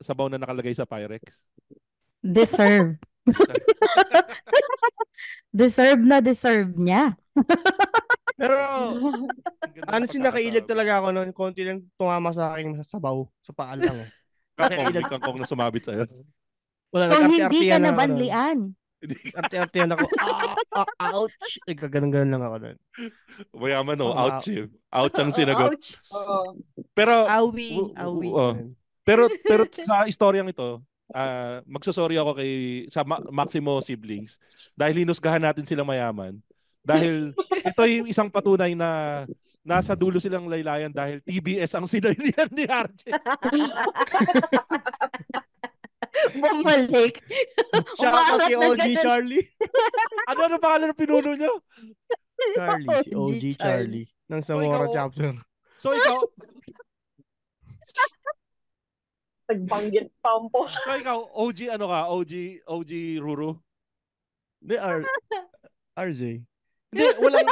sabaw na nakalagay sa Pyrex? Deserve. Deserve niya. Pero nakailag talaga ako noon. Konti lang tumama sa akin sa sabaw. Sa paa lang eh. Kangkong na sumabit sa'yo. So hindi ka nabanlian. Arte-artean ako. Ouch! Ganun-ganun lang ako doon. Mayaman ouch yun. Ouch ang sinagot. Pero awi. Pero sa istoryang ito, magsusorry ako sa Maximo siblings dahil hinusgahan natin silang mayaman. Dahil ito yung isang patunay na nasa dulo silang laylayan dahil TBS ang sinalihan ni RJ. Bumalik. Shout out si OG Charlie. Ano pangalan ng pinuno niyo? Charlie, si OG Charlie ng Zamora chapter. So ikaw nagbanggit pampo. So ikaw, OG ano ka? OG Ruru? Hindi, RJ. Hindi, walang,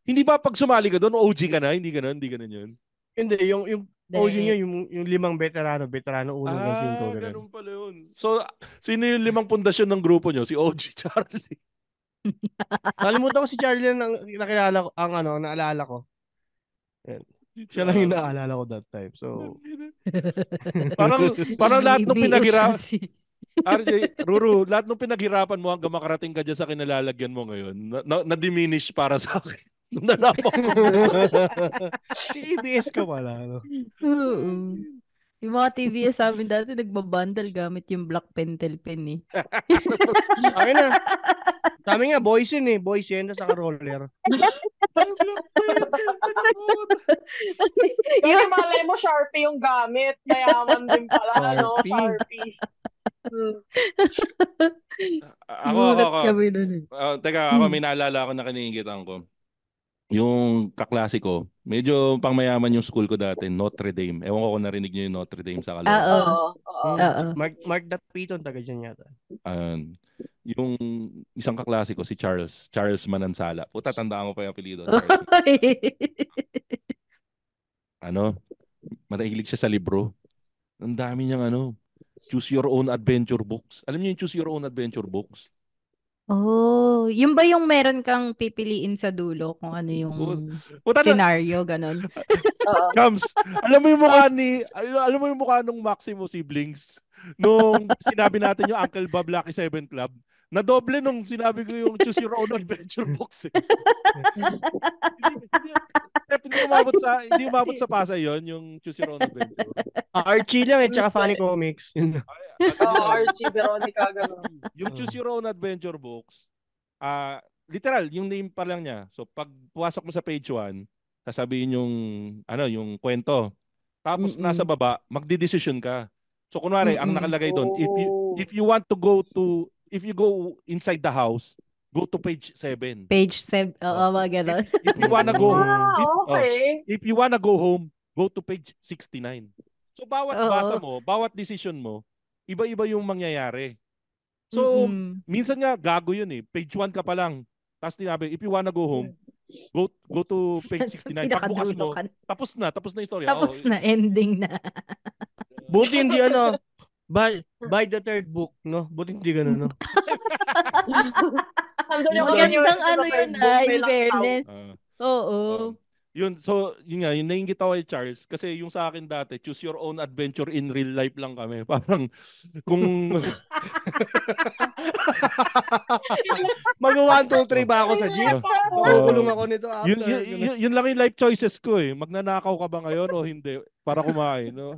hindi ba pag sumali ka doon, OG ka na? Hindi ganun yun? Hindi, yung OG niya, yung 5 veterano 1 hanggang 5. Ganun pala yun. So, sino yung 5 pundasyon ng grupo nyo? Si OG Charlie. Kalimutan ko si Charlie na nakilala ko, naalala ko. Yan. Siya lang yung naalala ko that time. So, parang lahat ng pinaghirapan. RJ, Ruru, lahat ng pinaghirapan mo hanggang makarating ka dyan sa kinalalagyan mo ngayon, na-diminish para sa akin. Nalaman ko. TBS ka pala. Yung mga TBS sa amin dati, nagbabundle gamit yung black pentel pen eh. Okay na. Sabi nga, boys yun eh. Boys yun, saka roller. Yung malay mo, Sharpie yung gamit. Mayaman din pala, Sharpie. Ako may naalala ako na kiniingitan ko. Yung kaklase ko, medyo pangmayaman yung school ko dati, Notre Dame. Ewan ko kung narinig niyo yung Notre Dame sa Caloocan. Oo. Mark Dapiton, taga dyan yata. Yung isang kaklase ko, si Charles Manansala. Puta, tandaan ko pa yung apelido. Mahilig siya sa libro. Ang dami niyang Choose Your Own Adventure books. Alam niyo yung Choose Your Own Adventure books? Oh, yun ba yung meron kang pipiliin sa dulo kung ano yung Puta na, scenario, ganon? Kams, alam mo yung mukha nung Maximo siblings nung sinabi natin yung Uncle Bob Lucky 7 Club, na doble nung sinabi ko yung Choose Your Own Adventure box. Hindi umabot sa Pasay yon yung Choose Your Own Adventure. Archie lang tsaka Funny Comics. Archie, Veronica, gano'n. Yung Choose Your Own Adventure box, literal, yung name pa lang niya. So pag puwasok mo sa page 1, sasabihin yung kwento. Tapos nasa baba, magdidesisyon ka. So kunwari, ang nakalagay doon, if you go inside the house, go to page 7. Page 7. Oo, mga ganon. If you wanna go home, Okay. if you wanna go home, go to page 69. So bawat basa mo, bawat decision mo, iba-iba yung mangyayari. So, minsan nga gago yun eh. Page 1 ka pa lang. Tapos tinabi, if you wanna go home, go to page 69. Pagbukas mo, tapos na yung story. Tapos na, ending na. Buti hindi by the third book, no? Buti hindi gano'n, no? Magandang ano yun, in fairness. Oo. Yun, so, yun nga, yung nainggit ako kay Charles, kasi yung sa akin dati, choose your own adventure in real life lang kami. Parang, kung... Mag-1, 2, 3 ba ako sa jeep? Makukulong ako nito after. Yun lang yung life choices ko eh. Magnanakaw ka ba ngayon o hindi? Para kumain, no?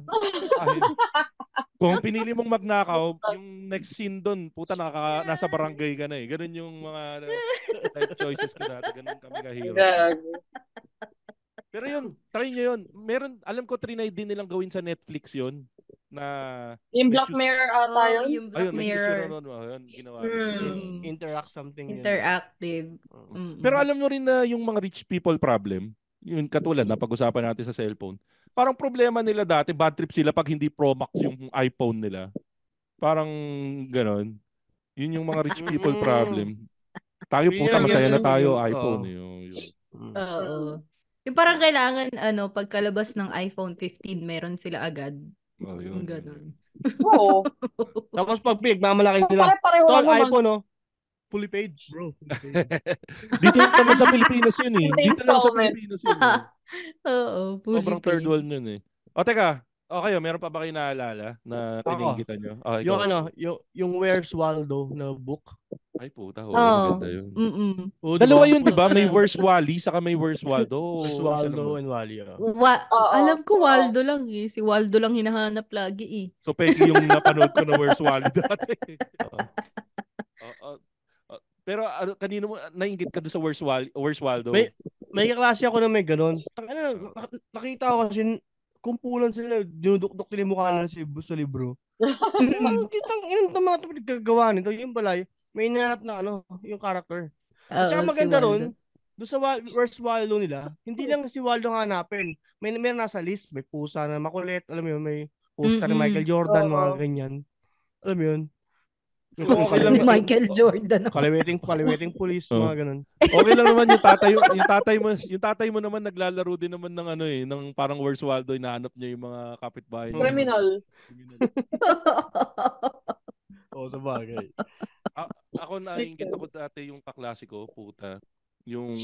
Kung pinili mong magnakaw, yung next scene doon, puta, nasa barangay ka na eh. Ganun yung mga life choices ko dati. Ganun kami kahirap. Pero yun, try nyo yun. Meron, alam ko, trinay din nilang gawin sa Netflix yun. Na yung Black Mirror ata yun? Yung Black Mirror. Ayun, ginawa. Interact something. Interactive. Pero alam mo rin na yung mga rich people problem, yun katulad na pag-usapan natin sa cellphone, parang problema nila dati, bad trip sila pag hindi Pro Max yung iPhone nila. Parang ganon. Yun yung mga rich people problem. Tayo puta, masaya na tayo, iPhone. Oo. Yung parang kailangan, pagkalabas ng iPhone 15, meron sila agad. Yun. Ganon. Oo. Tapos pag pinagmamalaki nila, tol, iPhone, no? Fully paid, bro. Dito naman sa Pilipinas yun eh. Dito naman sa Pilipinas yun eh. Oo, fully sobrang paid. third world yun eh. O teka, kayo, meron pa ba kayo naalala na tininggitan nyo? Yung Where's Waldo na book. Ay puta, maganda yun. Dalawa yun, di ba? May Where's Wally, saka may Where's Waldo. Where's Waldo and Wally. Alam ko Waldo lang eh. Si Waldo lang hinahanap lagi eh. So, peki yung napanood ko na Where's Wally dati. Pero kanino mo nainggit ka doon sa Where's Waldo? May kaklase ako na may ganon. Nakita ko kasi kumpulan sila, dinudukdok nila yung mukha nila sa libro. Kitang inang mga ito pinagkagawa nito. Yung pala, may inahanap na yung character. At saka maganda ron, doon sa Where's Waldo nila, hindi lang si Waldo hanapin. May nasa list, may pusa na makulit, alam mo yun, may poster ni Michael Jordan, mga ganyan. Alam mo yun? Michael Jordan. Kaliwiting police, mga ganun. Okay lang naman yung tatay mo naman naglalaro din naman ng ng parang Where's Waldo, hinahanap niya yung mga kapitbahay. Criminal. Sa bagay. Ako nainggit ako dati yung kaklase ko, puta. Yung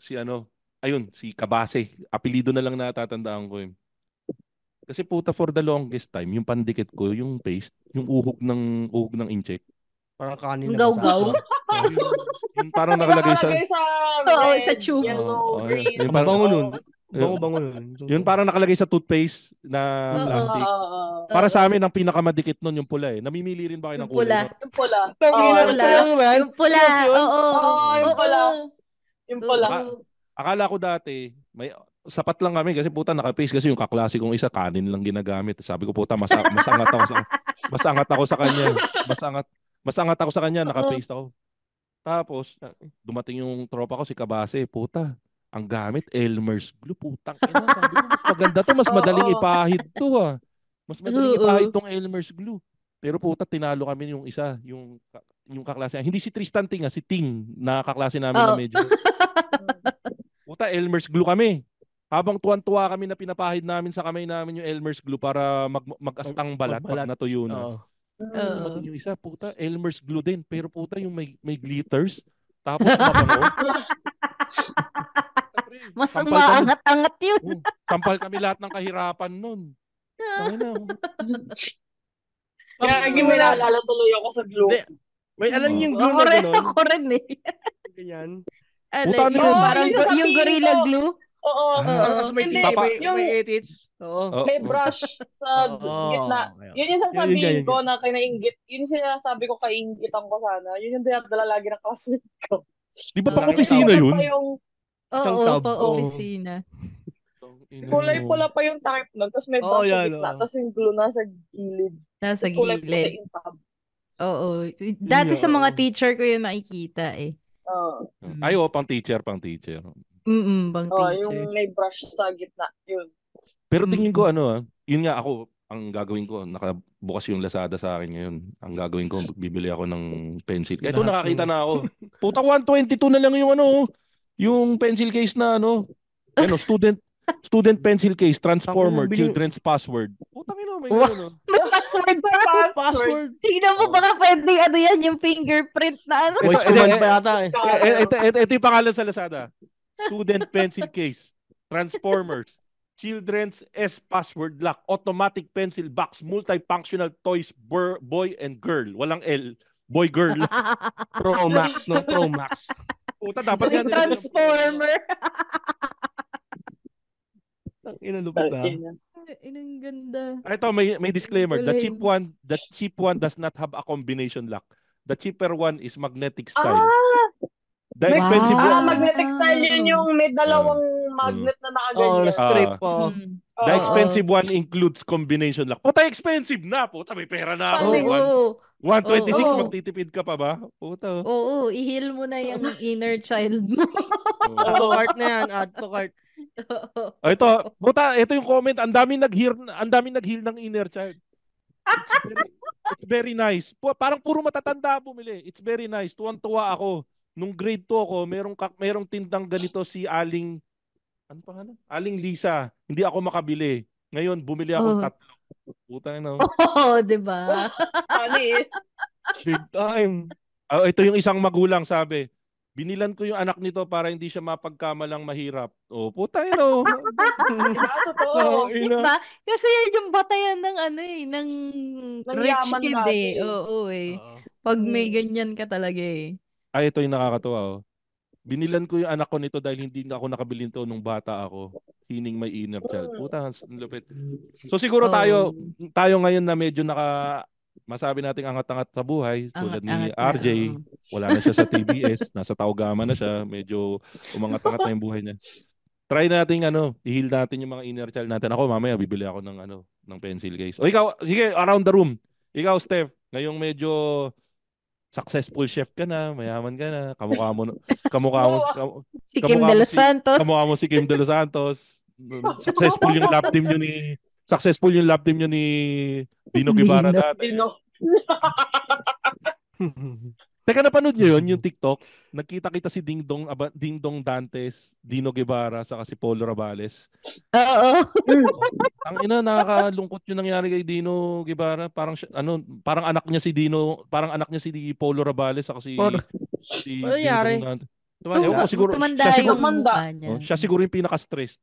si Kabase. Apelido na lang natatandaan ko. Kasi puta, for the longest time, yung pandikit ko, yung paste, yung uhog ng incheck. Parang kanin na. Gaw-gaw. Yung parang nakalagay sa sa tube. Yellow, green. Ang bango nun. Bango nun. Yun parang nakalagay sa toothpaste na plastic. Para sa amin, ang pinakamadikit nun yung pula eh. Namimili rin ba kayo ng kulay? Yung pula. Yung pula. Oo. Yung pula. Akala ko dati, sapat lang kami kasi puta naka-paste kasi yung kaklase kong isa kanin lang ginagamit. Sabi ko puta masangat ako sa kanya. Masangat ako sa kanya, naka-paste ako. Tapos dumating yung tropa ko si Kabase, puta. Ang gamit Elmer's glue, putang ina. Sabi ko mas maganda to, mas madaling ipahid to ah. Mas madaling ipahid tong Elmer's glue. Pero puta tinalo kami yung isa, yung kaklase. Hindi si Tristan Ting, si Ting na kaklase namin na medyo. Puta Elmer's glue kami. Habang tuwan-tuwa kami na pinapahid namin sa kamay namin yung Elmer's glue para mag-astang balat pag natuyo na. Dumating yung isa, puta, Elmer's glue din. Pero puta, yung may glitters. Tapos mabango. Mas umaangat-angat yun. Sampal kami lahat ng kahirapan nun. Kaya may naalala tuloy ako sa glue. May alam niyo yung glue na gano'n? Ako rin eh. Ganyan. Yung parang yung gorilla glue. Oo. Tapos may edits. May brush sa gitna. Yun yung sasabihin ko na kinainggit. Yun yung sinasabi ko kainggitan ko sana. Yun yung dinadala lagi ng classmate ko. Di ba pang-opisina yun? Oo, pang-opisina. Kulay pula pa yung takip nun. Tapos may brush sa gitna. Tapos yung glue nasa gilid. Nasa gilid. Oo. Dati sa mga teacher ko yun makikita eh. Ay, pang teacher. Pang teacher. Yung may brush sa gitna. Yun. Pero tingin ko yun nga ako, ang gagawin ko, nakabukas yung Lazada sa akin ngayon. Ang gagawin ko, bibili ako ng pencil. Ito nakakita na ako. Puta, 122 na lang yung pencil case na student pencil case, transformer, children's password. Putang ina, may gano'n. May password. Tingnan mo baka pwedeng yan, yung fingerprint na ano. Voice command pa yata eh. Ito yung pangalan sa Lazada. Student pencil case, transformers, children's S password lock, automatic pencil box, multifunctional toys, boy and girl. Walang L. Boy, girl. Pro Max, no? Pro Max. Puta, dapat yan. Transformer. Inalupit na. Inang ganda. Ito, may disclaimer. The cheap one does not have a combination lock. The cheaper one is magnetic style. The expensive one. Magnetic style yun yung may dalawang magnet na nakaganyan. Strip. The expensive one includes combination lock. Puta, expensive na. Puta, may pera na ako. 126, magtitipid ka pa ba? Puta. Oo, i-heal mo na yung inner child mo. Add to cart na yan. Add to cart. Ito, puta, ito yung comment. Ang daming nag-heal ng inner child. It's very nice. Parang puro matatanda bumili. It's very nice. Tuwang-tuwa ako. Nung grade 2 ako, merong tindang ganito si Aling Aling Lisa. Hindi ako makabili. Ngayon, bumili ako 3. Puta na. Di ba? Big time. Ito yung isang magulang sabi, binilan ko yung anak nito para hindi siya mapagkamalang mahirap. Puta yun. Diba? Kasi yan yung batayan ng ng rich kid eh. Oo eh. Pag may ganyan ka talaga eh. Ay, ito yung nakakatuwa. Binilan ko yung anak ko nito dahil hindi ako nakabili nito nung bata ako. Hining may inner child. Puta, lupit. So siguro tayo ngayon na medyo masabi nating angat-angat sa buhay tulad ni RJ, wala na siya sa TBS, nasa Taugama na siya, medyo umangat-angat na yung buhay niya. Try nating i-heal natin yung mga inner child natin. Ako mamaya bibili ako ng pencil case. O ikaw, sige, around the room. Ikaw, Steph, ngayong medyo successful chef ka na, mayaman ka na, kamukha mo si Kim De Los Santos. Kamukha mo si Kim De Los Santos. Successful yung lab team niyo ni Dino Guevara dati. Teka, napanood niyo yun, yung TikTok? Nagkita-kita si Ding Dong Dantes, Dino Guevara, saka si Polo Rabales. Oo. Ang nakakalungkot yung nangyari kay Dino Guevara. Parang anak niya si Polo Rabales, saka si ano nangyari? Siya siguro yung pinaka-stress.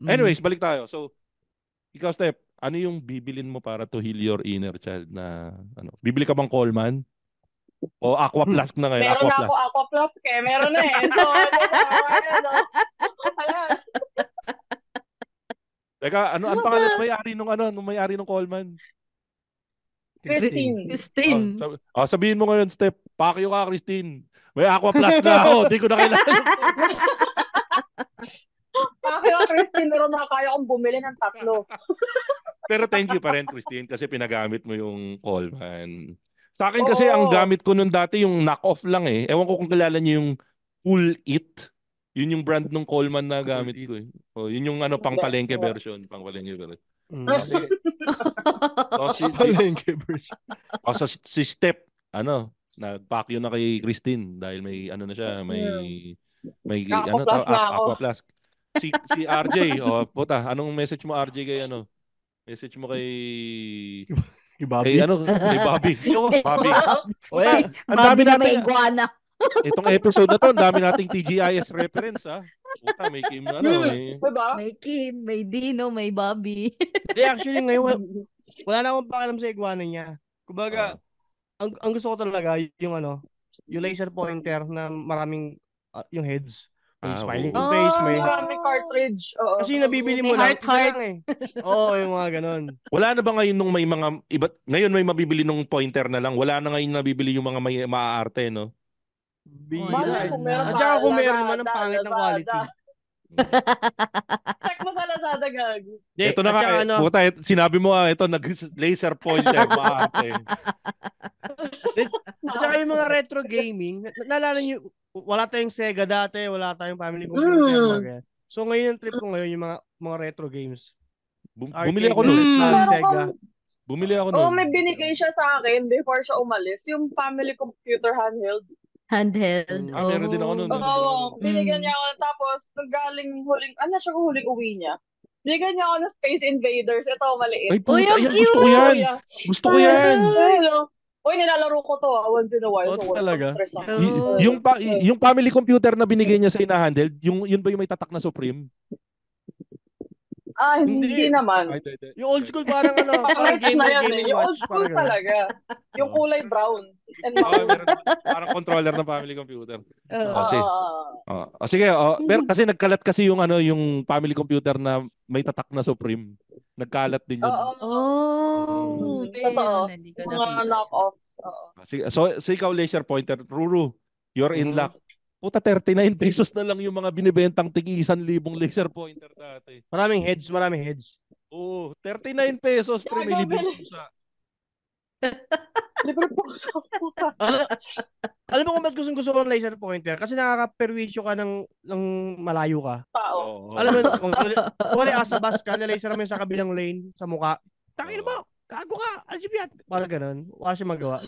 Anyways, balik tayo. So, ikaw, Steph, ano yung bibilin mo para to heal your inner child na Bibili ka bang Coleman? O Aqua Flask na ngayon? Meron na ako Aqua Flask eh. Meron na eh. So, Teka, ano pangalan nung may-ari nung Coleman? Christine. Sabihin mo ngayon, Steph, pakyo ka, Christine. May Aqua Flask na ako. Hindi ko na kailangan. Pakyo ka, Christine. Meron na kaya kong bumili ng 3. Pero thank you pa rin, Christine, kasi pinagamit mo yung Coleman. Sa akin kasi ang gamit ko nun dati yung knock-off lang eh. Ewan ko kung kilala niyo yung Full It. Yun yung brand ng Coleman na gamit ko eh. Yun yung pang-palengke version. Si Step, nagpakyo na kay Christine dahil may na siya, may Aqua Flask. Si RJ, puta, anong message mo RJ kay Message mo kay... Kay Bobby. Kay Bobby. Bobby. Uy, Ang dami Bobby na natin. may iguana. Itong episode na to, ang dami nating TGIS reference, ha? Puta, may Kim, May Kim, may Dino, may Bobby. Hindi, actually, ngayon, wala na akong pakialam sa iguana niya. Kumbaga, ang gusto ko talaga, yung laser pointer na maraming, yung heads. May smiling face, may cartridge. Kasi nabibili mo lang, heart. Oo, yung mga ganon. Wala na ba ngayon nung may mga iba, ngayon may mabibili nung pointer na lang? Wala na ngayon nabibili yung mga may maaarte, no? At saka kung meron naman ang pangit ng quality. Check mo sa Lazada, gag. Ito na nga, puta, sinabi mo ito, nag-laser pointer, maaarte. At saka yung mga retro gaming, naalala nyo, wala tayong Sega dati, wala tayong family computer. So ngayon yung trip ko ngayon yung mga retro games. Bumili ako nun. Sega. Bumili ako nun. May binigay siya sa akin before siya umalis. Yung family computer handheld. Meron din ako nun. Binigyan niya ako. Tapos, nagaling huling uwi niya. Binigyan niya ako ng Space Invaders. Ito, maliit. Ay, puta, gusto ko yan. Gusto ko yan. Uy, nilalaro ko to once in a while. So, talaga? Yung family computer na binigay niya sa ina-handheld, yun ba yung may tatak na Supreme? Hindi naman. Yung old school parang parang gaming yung old school talaga. Yung kulay brown. Parang controller ng family computer. Sige, pero kasi nagkalat kasi yung yung family computer na may tatak na Supreme. Nagkalat din yun. Totoo. Mga knock-offs. Sige, so ikaw laser pointer, Ruru, you're in luck. Puta, 39 pesos na lang yung mga binibentang tig-1,000 laser pointer dati. Maraming heads. Oo, 39 pesos pre, may libreng pusa. Libreng pusa. Alam mo kung ba't gusto ko ng laser pointer? Kasi nakaka-perwisyo ka ng malayo ka. Alam mo, kung asa bus ka, laser mo sa kabilang lane, sa muka. Tangin mo! Gago ka! Alsibiyat! Parang ganun. Wala siya magawa.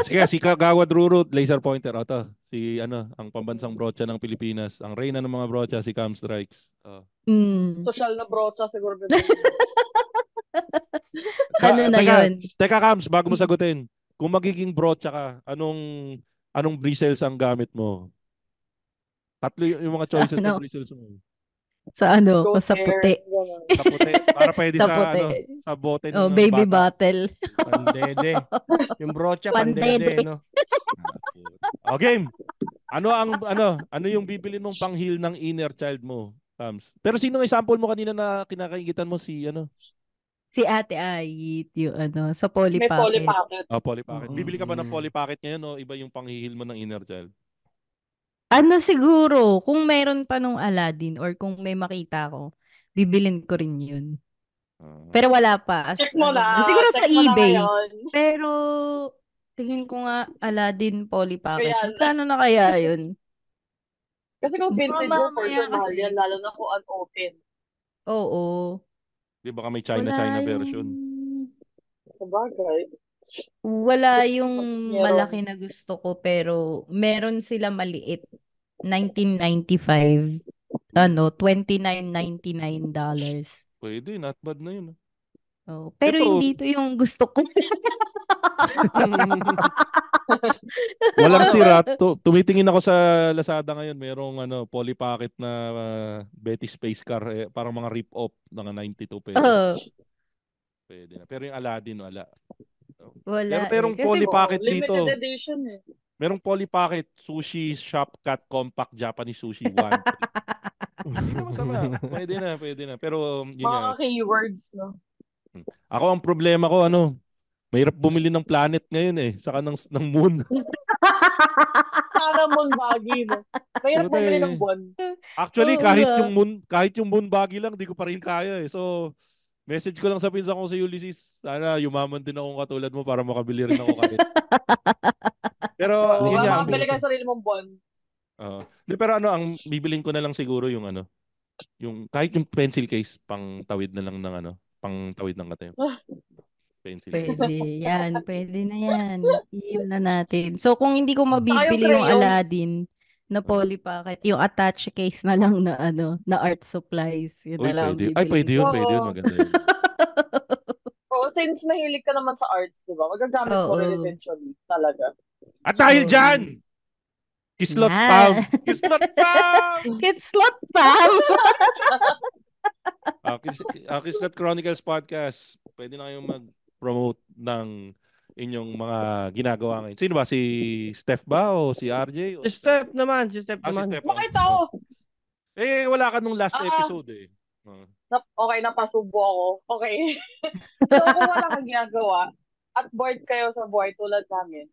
Sige, si Kagawad Ruru, laser pointer. Ito, si ang pambansang brocha ng Pilipinas. Ang reyna ng mga brocha, si Cam Strikes. Social na brocha siguro. Na yun? Teka, Cams, bago mo sagutin. Kung magiging brocha ka, anong bristles ang gamit mo? Tatlo yung mga choices ng bristles mo. Sa sa puti. Sa puti. Para pwede sa bote. Baby bottle. Pandede. Yung brocha pandede, no? Game. Ano yung bibili nung pang-heal ng inner child mo, Tams? Pero sino ang sample mo kanina na kinakaingitan mo si Si Ate Ayit, yung sa Polly Pocket. May Polly Pocket. Polly Pocket. Bibili ka ba ng Polly Pocket ngayon o iba yung pang-heal mo ng inner child? Siguro, kung meron pa nung Aladdin or kung may makita ko, bibilin ko rin yun. Pero wala pa. Check mo na. Siguro sa eBay. Na pero, tingin ko nga Aladdin Polly Pocket. Kano na kaya yun? Kasi kung vintage yung for sure mahal yan, lalo na kung unopen. Oo. Di ba may China version? Sabagay. Wala yung malaki na gusto ko pero meron sila maliit. $19.95. $29.99. Pwede, not bad na yun. Pero hindi to yung gusto ko. Walang stira. Tumitingin ako sa Lazada ngayon. Merong Polly Pocket na Betty Space Car. Parang mga rip-off ng 92 pesos. Pwede na. Pero yung Aladdin, wala. Wala. Merong Polly Pocket dito. Limited edition Merong Polly Pocket, Sushi, Shopcat, Compact, Japanese Sushi, 1. Hindi na masama. Pwede na. Pero yun mga keywords, no? Ako ang problema ko, mahirap bumili ng planet ngayon saka ng moon. Saka moon baggy, no? Mahirap bumili ng buwan. Actually, kahit yung moon baggy lang, di ko pa rin kaya So, message ko lang sa pinsan ko sa Ulysses, sana yumaman din akong katulad mo para makabili rin ako kabit. Pero yun nga. Makabili ka sarili mong buwan. Pero ang bibilin ko na lang siguro yung yung kahit yung pencil case pang tawid na lang ng pang tawid ng katayo. Pencil. Pwede na yan. Iyon na natin. So kung hindi ko mabibili yung Aladdin, na poly packet. Yung attach case na lang na na art supplies. Yun na lang pwede. Ay, pwede yun. Maganda yun. Oo, since mahilig ka naman sa arts, di ba? Magagamit mo rin eventually talaga. At dahil dyan, Kislot Fam! Kislot Fam! Kislot Fam! Kislot Chronicles Podcast. Pwede na kayong mag-promote ng inyong mga ginagawa ngayon. Sino ba? Si Steph ba o si RJ? Si Steph naman. Bakit ako? Wala ka nung last episode eh. Okay, napasubo ako. Okay. So, kung wala kang ginagawa at bored kayo sa buhay tulad namin,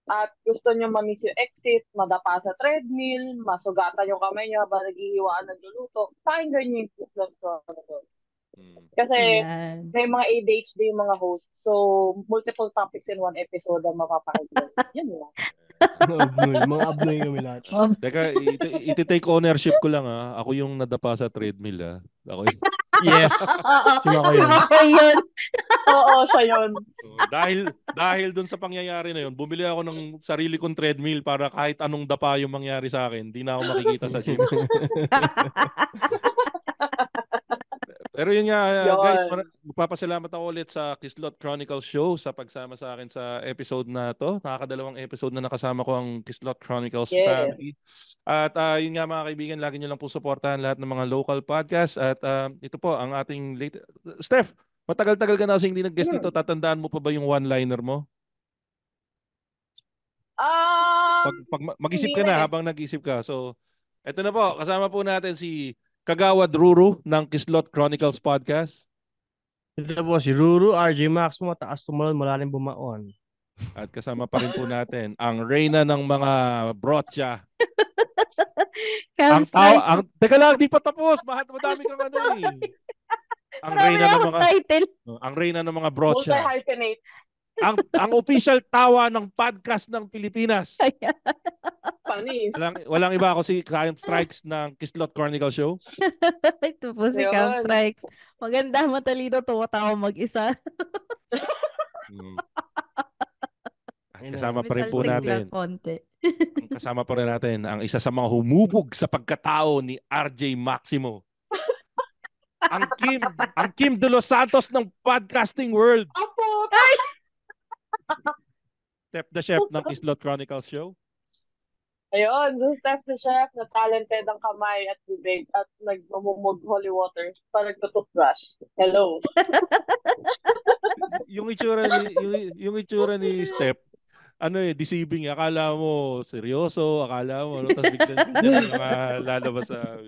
at gusto nyo ma-miss yung exit, madapa sa treadmill, masugatan yung kamay nyo habang naghihiwaan nagluluto, pakinggan nyo yung Kislot Chronicles. Kasi may mga ADHD yung mga hosts, so multiple topics in one episode ang mapapakinggan. Yan lang. Mga abnoy kami lahat. Teka, iti-take ownership ko lang ha. Ako yung nadapa sa treadmill ha. Ako yung... Yes. Si Makoy yun. Oo, siya yun. Dahil dun sa pangyayari na yun, bumili ako ng sarili kong treadmill para kahit anong dapa yung mangyari sa akin, di na ako makikita sa gym. Pero yun nga, guys, magpapasalamat ako ulit sa Kislot Chronicles Show sa pagsama sa akin sa episode na to. Nakakadalawang episode na nakasama ko ang Kislot Chronicles family. At yun nga mga kaibigan, lagi nyo lang po supportahan lahat ng mga local podcasts. At ito po ang ating late... Steph, matagal-tagal ka na kasi hindi nag-guest dito. Tatandaan mo pa ba yung one-liner mo? Mag-isip ka na habang nag-isip ka. So, ito na po. Kasama po natin si Kagawad Ruru ng Kislot Chronicles Podcast. Ito po si Ruru, RJ Max, mataas tumalon, malalim bumaon. At kasama pa rin po natin ang reyna ng mga brotya. Teka lang, di pa tapos. Madami kang ano eh. Ang reyna ng mga brotya. Multi-hyphenate. Ang official tawa ng podcast ng Pilipinas. Panis. Walang iba ako si Cam Strikes ng Kislot Chronicles Show. Ito po si Cam Strikes. Maganda, matalino, tumatawa mag-isa. Kasama pa rin po natin. Kasama pa rin natin ang isa sa mga humubog sa pagkatao ni RJ Maximo. Ang Kim De Los Santos ng podcasting world. Steph the Chef ng Kislot Chronicles Show. Ayun, so Steph the Chef na talented ang kamay at bibig at nagmumug holy water para nagtututbrush. Hello. yung itsura ni Steph, deceiving. Akala mo seryoso, akala mo, tapos biglang lalabas sa...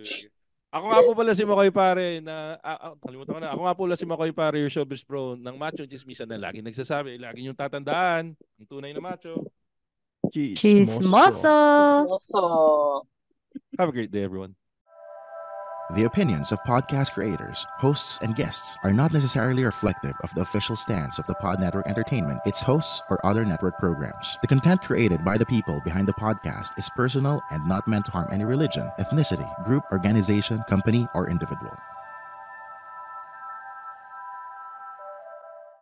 Ako nga po pala si Makoy Pare na kalimutan ko na. Ako nga po pala si Makoy Pare, your showbiz bro ng Macho Chismisan na lagi nagsasabi, lagi niyong tatandaan, ang tunay na macho. Chismoso. Have a great day, everyone. The opinions of podcast creators, hosts, and guests are not necessarily reflective of the official stance of the Pod Network Entertainment, its hosts, or other network programs. The content created by the people behind the podcast is personal and not meant to harm any religion, ethnicity, group, organization, company, or individual.